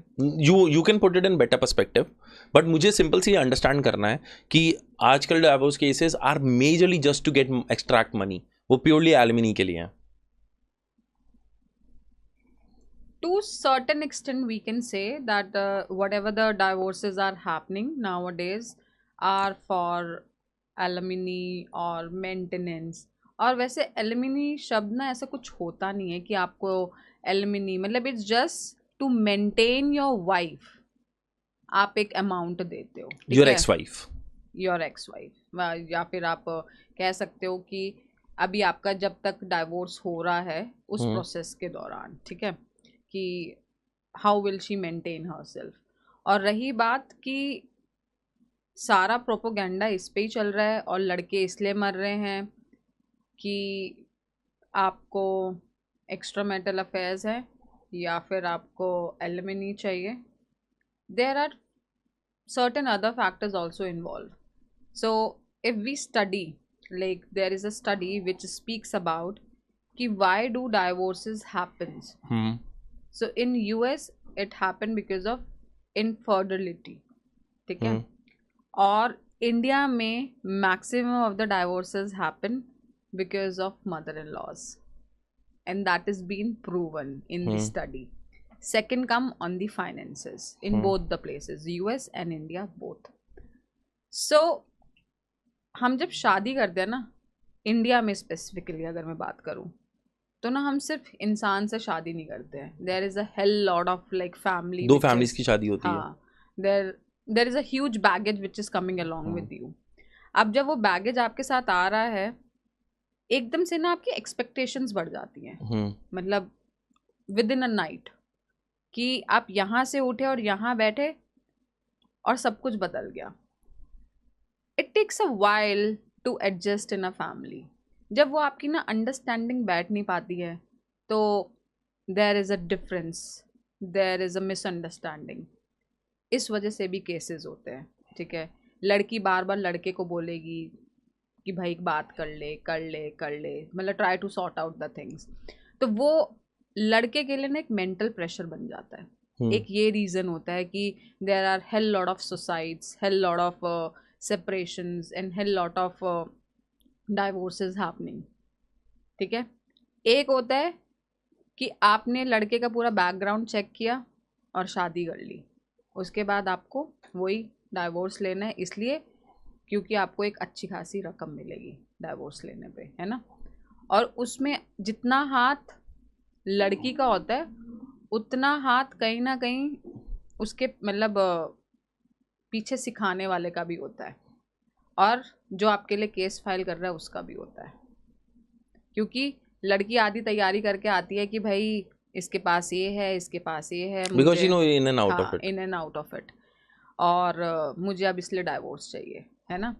you can put it in better perspective, but मुझे सिंपल सी अंडरस्टैंड करना है कि आजकल divorce cases are majorly just to get extract money. वो प्योरली एल्यूमिनी के लिए हैं. To certain extent we can say that whatever the divorces are happening nowadays are for alimony or maintenance. और वैसे एलिमिनी शब्द ना ऐसा कुछ होता नहीं है कि आपको एलिमिनी, मतलब it's just to maintain your wife. आप एक अमाउंट देते हो, योर एक्स वाइफ, या फिर आप कह सकते हो कि अभी आपका जब तक डाइवोर्स हो रहा है उस प्रोसेस के दौरान, ठीक है, कि how will she maintain herself. और रही बात कि सारा प्रोपोगेंडा इस पे ही चल रहा है और लड़के इसलिए मर रहे हैं कि आपको एक्स्ट्रा मैरिटल अफेयर्स है या फिर आपको एलिमिनी चाहिए. There are certain other factors also involve. So if we study, like there is a study which speaks about कि why do divorces happens. So in US it happened because of infertility, ठीक है. और इंडिया में maximum of the divorces happen because of mother-in-laws, and that is being proven in the study. Second come on the finances in both the places, US and India both. So हम जब शादी करते हैं ना, इंडिया में स्पेसिफिकली अगर मैं बात करूँ, तो ना हम सिर्फ इंसान से शादी नहीं करते हैं. There is a hell lot of like family, दो फैमिलीज की शादी होती है. There is a huge baggage which is coming along with you. अब जब वो बैगेज आपके साथ आ रहा है, एकदम से ना आपकी एक्सपेक्टेशंस बढ़ जाती हैं. मतलब विद इन अ नाइट, कि आप यहाँ से उठे और यहाँ बैठे और सब कुछ बदल गया. It takes a while to adjust in a family. जब वो आपकी ना अंडरस्टैंडिंग बैठ नहीं पाती है तो there is a difference, there is a misunderstanding. इस वजह से भी केसेस होते हैं, ठीक है. लड़की बार बार लड़के को बोलेगी कि भाई बात कर ले, मतलब try to sort out the things. तो वो लड़के के लिए ना एक मेंटल प्रेशर बन जाता है. एक ये रीज़न होता है कि there are hell lot of suicides, hell lot of separations and hell lot of divorces happening, ठीक है. एक होता है कि आपने लड़के का पूरा बैकग्राउंड चेक किया और शादी कर ली, उसके बाद आपको वही डाइवोर्स लेना है, इसलिए क्योंकि आपको एक अच्छी खासी रकम मिलेगी डाइवोर्स लेने पे, है ना. और उसमें जितना हाथ लड़की का होता है उतना हाथ कहीं ना कहीं उसके मतलब पीछे सिखाने वाले का भी होता है. और जो आपके लिए केस फाइल कर रहा है उसका भी होता है, क्योंकि लड़की आधी तैयारी करके आती है कि भाई इसके पास ये है, इसके पास ये है, because you know in and out of हाँ it. In and out of it, और मुझे अब इसलिए डाइवोर्स चाहिए, है ना।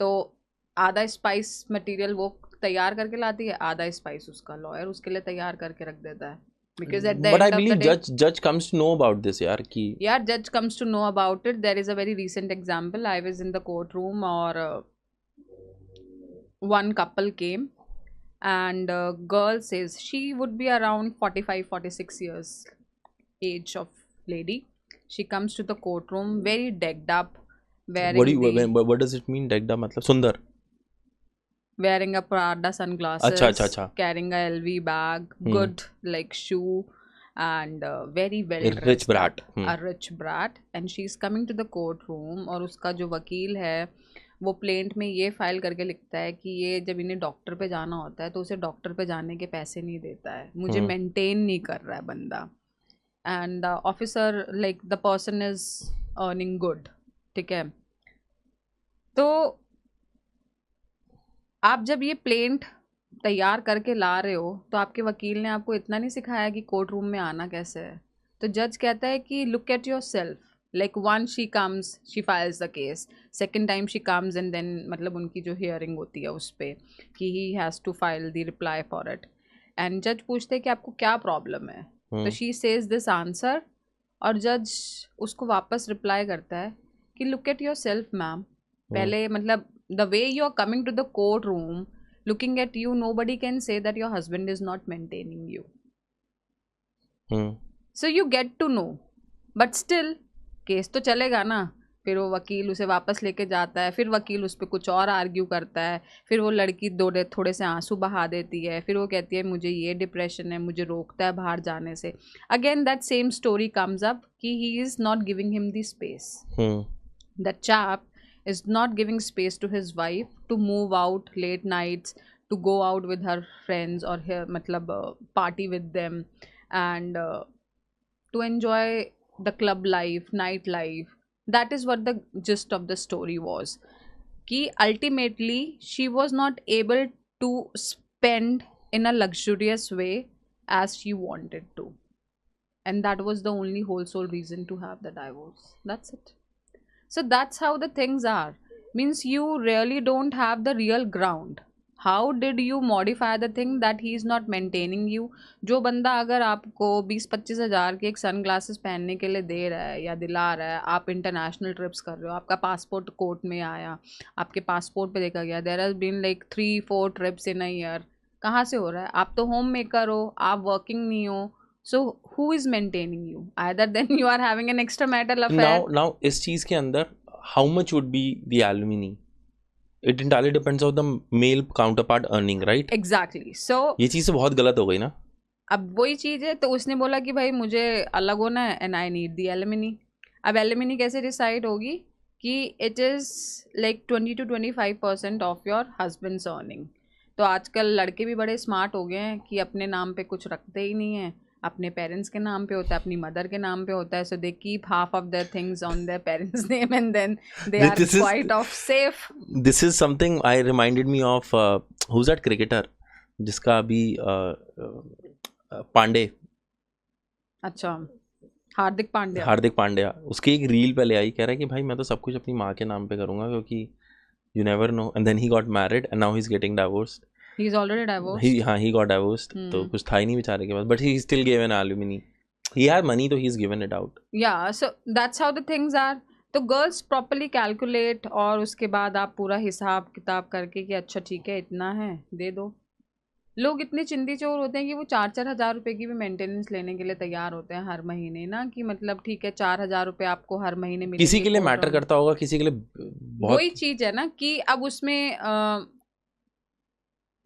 तो आधा स्पाइस मटेरियल वो तैयार करके लाती है, आधा स्पाइस उसका लॉयर उसके लिए तैयार करके रख देता है, because at the but I end of the believe day जज comes to know about this यार कि यार जज comes to know about it. There is a very recent example, I was in the court room और one couple came and girl says she would be around 45-46 years age of lady. She comes to the courtroom very decked up, wearing what does it mean decked up? मतलब सुंदर? wearing a Prada sunglasses, अच्छा carrying a LV bag, good like shoe, and very well A rich dressed brat. up, a rich brat, and she's coming to the courtroom और उसका जो वकील है वो प्लेंट में ये फाइल करके लिखता है कि ये जब इन्हें डॉक्टर पे जाना होता है तो उसे डॉक्टर पे जाने के पैसे नहीं देता है, मुझे मेंटेन नहीं कर रहा है बंदा, and officer like the person is earning good, ठीक है। तो आप जब ये प्लेंट तैयार करके ला रहे हो तो आपके वकील ने आपको इतना नहीं सिखाया कि कोर्ट रूम में आना कैसे है। तो जज कहता है कि look at yourself, like one she comes she files the case, second time she comes and then मतलब उनकी जो हियरिंग होती है उस पर कि he has to file the reply for it, and जज पूछते हैं कि आपको क्या प्रॉब्लम है, तो शी सेज दिस आंसर, और जज उसको वापस रिप्लाई करता है कि look at your self ma'am, पहले मतलब the way you are coming to the courtroom looking at you, nobody can say that your husband is not maintaining you. So you get to know, but still case तो चलेगा ना। फिर वो वकील उसे वापस लेके जाता है, फिर वकील उस पर कुछ और आर्ग्यू करता है, फिर वो लड़की थोड़े से आंसू बहा देती है, फिर वो कहती है मुझे ये डिप्रेशन है, मुझे रोकता है बाहर जाने से। Again that same story comes up कि he is not giving him the space, that chap is not giving space to his wife to move out late nights, to go out with her friends or her matlab party with them, and to enjoy the club life, night life. That is what the gist of the story was, ki ultimately she was not able to spend in a luxurious way as she wanted to, and that was the only whole sole reason to have the divorce. That's it. So that's how the things are, means you really don't have the real ground. How did you modify the thing that he is not maintaining you? जो बंदा अगर आपको 20-25 हज़ार के एक सन ग्लासेस पहनने के लिए दे रहा है या दिला रहा है, आप इंटरनेशनल ट्रिप्स कर रहे हो, आपका पासपोर्ट कोर्ट में आया, आपके पासपोर्ट पे देखा गया there has been like 3-4 trips in a year, कहाँ से हो रहा है? आप तो होम मेकर हो, आप वर्किंग नहीं हो, so who is maintaining you? Either then you are having an extramarital affair. Now इस चीज के अंदर how much would be the alimony? It entirely depends on the male counterpart earning, right? Exactly. So ये चीज तो बहुत गलत हो गई ना। अब वही चीज़ है, तो उसने बोला कि भाई मुझे अलग होना है and I need the alimony. अब एलिमिनी कैसे डिसाइड होगी कि it is like 20-25% of your husband's earning. तो आजकल लड़के भी बड़े स्मार्ट हो गए हैं कि अपने नाम पे कुछ रखते ही नहीं हैं, अपने पेरेंट्स के नाम पे होता है, अपनी मदर के नाम पे होता है, so they keep half of their things on their parents name and then they are quite of safe. This is something I reminded me of who is that cricketer जिसका अभी पांडे, अच्छा हार्दिक पांड्या, उसकी एक रील पहले आई, कह रहा है कि भाई मैं तो सब कुछ अपनी माँ के नाम पे करूंगा क्योंकि you never know, and then he got married and now he is getting divorced. He is already divorced. He got divorced. तो कुछ था ही नहीं बेचारे के पास, but he still gave an alimony. He had money, तो he's given it out. Yeah, so that's how the things are. तो girls properly calculate और उसके बाद आप पूरा हिसाब किताब करके कि अच्छा ठीक है इतना है दे दो। लोग इतने चिंदी चोर होते हैं कि वो 4-4 हज़ार रुपये की भी मेंटेनेंस लेने के लिए तैयार होते हैं हर महीने ना, कि मतलब ठीक है 4 हज़ार रुपये आपको हर महीने मिलेंगे। किसी के लिए मैटर करता होगा, किसी के लिए बहुत, वही चीज़ है ना कि अब उसमें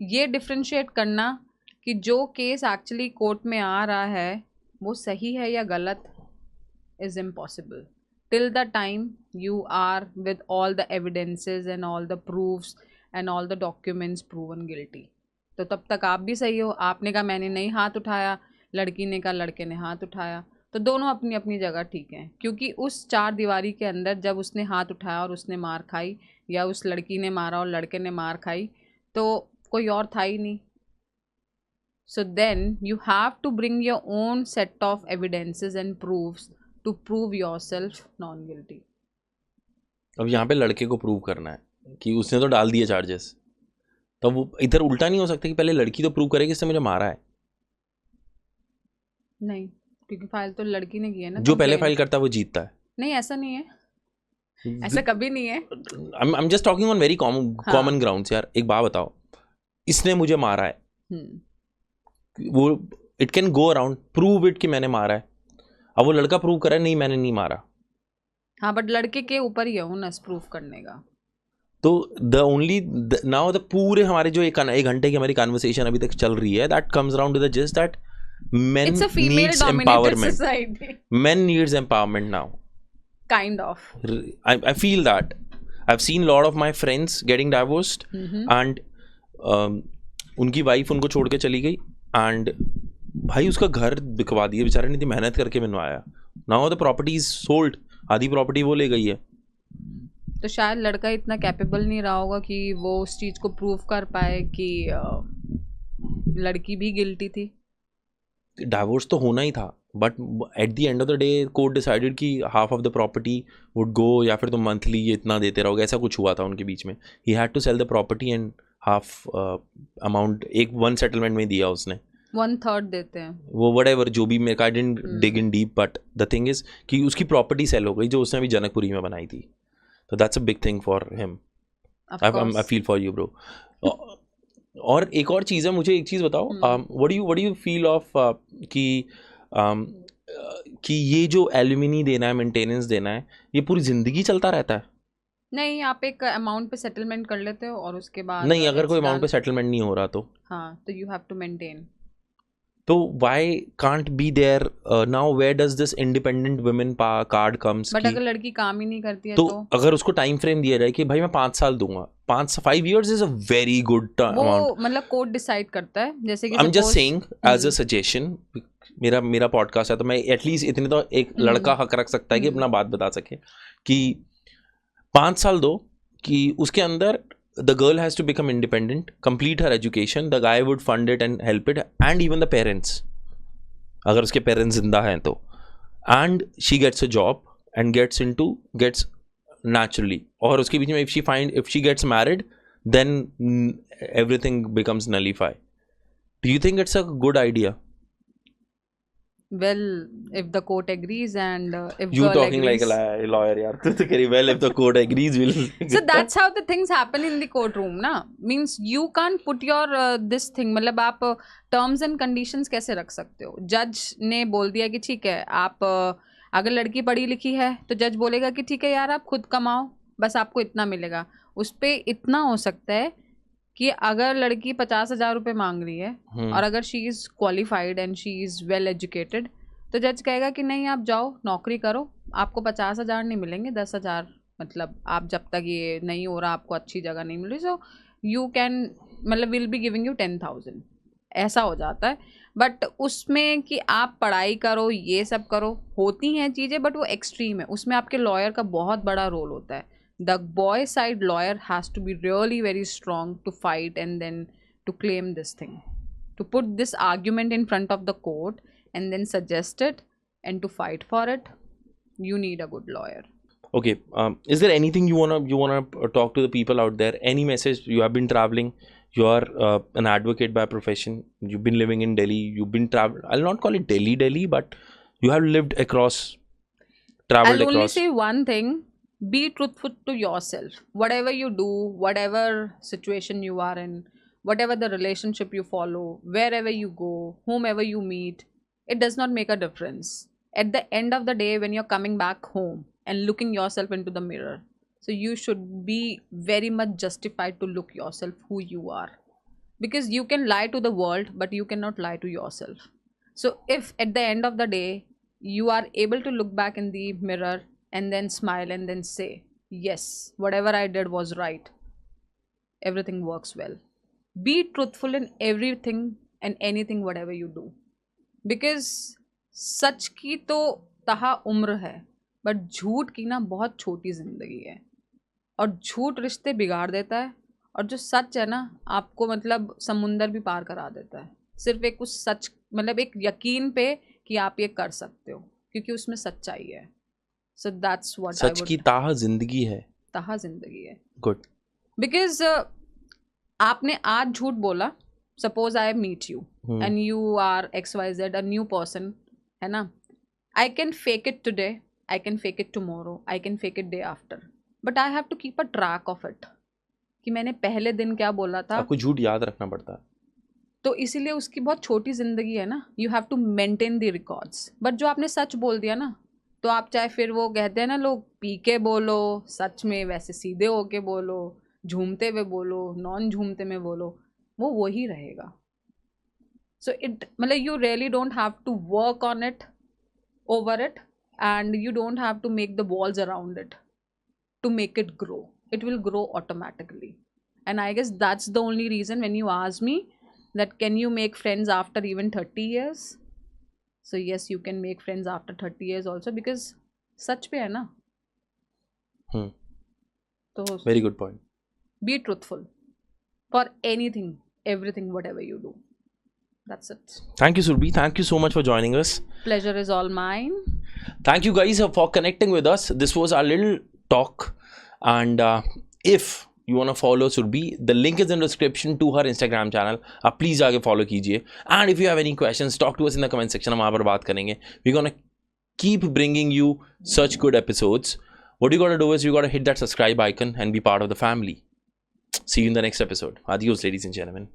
ये डिफ्रेंशिएट करना कि जो केस एक्चुअली कोर्ट में आ रहा है वो सही है या गलत is impossible till the time you are with all the evidences and all the proofs and all the documents proven guilty. तो तब तक आप भी सही हो, आपने कहा मैंने नहीं हाथ उठाया, लड़की ने कहा लड़के ने हाथ उठाया, तो दोनों अपनी अपनी जगह ठीक हैं, क्योंकि उस 4 दीवारी के अंदर जब उसने हाथ उठाया और उसने मार खाई, या उस लड़की ने मारा और लड़के ने मार खाई, तो कोई और था ही नहीं. So then you have to bring your own set of evidences and proofs to prove yourself non-guilty. अब यहाँ पे लड़के को प्रूव करना है कि उसने तो डाल दिए चार्जेस, तो वो इधर उल्टा नहीं हो सकता कि पहले लड़की तो प्रूव करे कि इसने मुझे मारा है. नहीं, क्योंकि फाइल तो लड़की ने की है ना. जो पहले complaint. फाइल करता है वो जीतता है. नहीं, ऐसा नहीं है, ऐसा कभी नहीं है. I'm just talking on very common grounds यार. एक बात बताओ, इसने मुझे मारा है, वो it can go around prove it कि मैंने मारा है. अब वो लड़का प्रूव करे नहीं मैंने नहीं मारा. हाँ, बट लड़के के ऊपर ही है उन्हें प्रूफ करने का. तो द ओनली नाउ द पूरे हमारे जो एक घंटे की हमारी कन्वर्सेशन अभी तक चल रही है, that comes around two the just that men It's a female needs dominated empowerment. society. Men needs empowerment now. Kind of. I feel that. I've seen a lot of my friends getting divorced and उनकी वाइफ उनको छोड़ के चली गई and भाई उसका घर बिकवा दिया बेचारे ने, इतनी मेहनत करके बनवाया. Now the property is sold. आधी प्रॉपर्टी वो ले गई है. तो शायद लड़का इतना कैपेबल नहीं रहा होगा कि वो उस चीज को प्रूव कर पाए कि लड़की भी गिल्टी थी. डाइवोर्स तो होना ही था, but at the end of the day court decided कि half of the property would go, या फिर तुम मंथली ये इतना देते रहोगे, ऐसा कुछ हुआ था उनके बीच में. He had to sell the property and half amount एक वन सेटलमेंट में दिया उसने. 1/3 देते हैं वो व्हाटएवर जो भी, मेरे का I didn't dig in deep, but the thing is कि उसकी प्रॉपर्टी सेल हो गई जो उसने अभी जनकपुरी में बनाई थी. तो that's a big thing for him. I feel for you bro. और एक और चीज़ है, मुझे एक चीज़ बताओ, what do you feel of कि ये जो एल्यूमिनी देना है, मेंटेनेंस देना है, ये पूरी ज़िंदगी चलता रहता है? नहीं, आप एक अमाउंट पे सेटलमेंट कर लेते हो और उसके बाद नहीं, अगर कोई अमाउंट पे सेटलमेंट नहीं हो रहा तो? हाँ, तो यू हैव टू मेंटेन. तो why can't be there now? Where does this independent women card comes? But अगर लड़की काम ही नहीं करती है तो अगर उसको टाइम फ्रेम दिया जाए कि भाई मैं 5 साल दूंगा, 5 years is a very good amount. वो मतलब कोर्ट डिसाइड करता है, जैसे कि I'm just saying as a suggestion, मेरा पॉडकास्ट है तो मैं एटलीस्ट इतने तो एक लड़का हक रख सकता है कि अपना बात बता सके कि 5 साल दो कि उसके अंदर the girl has to become independent, complete her education, the guy would fund it and help it, and even the parents, अगर उसके parents जिंदा हैं तो, and she gets a job and gets naturally. और उसके बीच में if she gets married, then everything becomes nullified. Do you think it's a good idea? Well, if the court agrees and if You girl talking agrees. like a lawyer यार. तू तो कह रही well if the court agrees will. So that's how the things happen in the courtroom ना. Means you can't put your this thing, मतलब आप terms and conditions कैसे रख सकते हो? जज ने बोल दिया कि ठीक है, आप अगर लड़की पढ़ी लिखी है तो जज बोलेगा कि ठीक है यार, आप खुद कमाओ, बस आपको इतना मिलेगा. उस पर इतना हो सकता है कि अगर लड़की 50,000 रुपये मांग रही है और अगर she is qualified and she is well educated, तो जज कहेगा कि नहीं, आप जाओ नौकरी करो, आपको 50,000 नहीं मिलेंगे, 10,000, मतलब आप जब तक ये नहीं हो रहा, आपको अच्छी जगह नहीं मिल रही, सो यू कैन, मतलब विल बी गिविंग यू 10,000. ऐसा हो जाता है. बट उसमें कि आप पढ़ाई करो, ये सब करो, होती हैं चीज़ें, बट वो एक्सट्रीम है. उसमें आपके लॉयर का बहुत बड़ा रोल होता है. The boy side lawyer has to be really very strong to fight and then to claim this thing, to put this argument in front of the court and then suggest it and to fight for it. You need a good lawyer. Okay, is there anything you wanna talk to the people out there? Any message? You have been traveling. You are an advocate by profession. You've been living in Delhi. You've been travel. I'll not call it Delhi, but you have lived across, traveled I'll across. only say one thing. Be truthful to yourself. Whatever you do, whatever situation you are in, whatever the relationship you follow, wherever you go, whomever you meet, it does not make a difference. At the end of the day, when you're coming back home and looking yourself into the mirror, so you should be very much justified to look yourself who you are. Because you can lie to the world, but you cannot lie to yourself. So if at the end of the day, you are able to look back in the mirror and then smile and then say, yes, whatever I did was right, everything works well. Be truthful in everything and anything whatever you do, because सच की तो तहा उम्र है, बट झूठ की ना बहुत छोटी जिंदगी है. और झूठ रिश्ते बिगाड़ देता है, और जो सच है ना आपको मतलब समुंदर भी पार करा देता है, सिर्फ एक उस सच मतलब एक यकीन पे कि आप ये कर सकते हो, क्योंकि उसमें सच्चाई है. सो that's what I such would. की ताह जिंदगी है. तहा जिंदगी है. गुड. बिकॉज आपने आज झूठ बोला, suppose I meet you and you are XYZ, a new person, है ना. I can fake it today, I can fake it tomorrow, I can fake it day after, but I have to keep a track of it कि मैंने पहले दिन क्या बोला था. आपको झूठ याद रखना पड़ता है. तो इसीलिए उसकी बहुत छोटी ज़िंदगी है ना. You have to maintain the records. But जो आपने सच बोल दिया ना, तो आप चाहे फिर वो कहते हैं ना लोग, पी के बोलो, सच में वैसे सीधे होके बोलो, झूमते हुए बोलो, नॉन झूमते में बोलो, वो वही रहेगा. सो इट मतलब you really don't have to work on it, over it, and you don't have to make the walls around it to make it grow. It will grow automatically. And I guess that's the only reason when you ask me that can you make friends after even 30 years? So yes, you can make friends after 30 years also, because सच पे है ना. तो Very good point. be truthful for anything, everything, whatever you do. That's it. Thank you, Surbhi. Thank you so much for joining us. Pleasure is all mine. Thank you guys for connecting with us. This was our little talk, and if you want to follow Surbhi, the link is in the description to her Instagram channel. आप please जाके follow कीजिए. And if you have any questions, talk to us in the comment section. हम वहाँ पर बात करेंगे. We're gonna keep bringing you such good episodes. What you gotta do is you gotta hit that subscribe icon and be part of the family. See you in the next episode. Adios, ladies and gentlemen.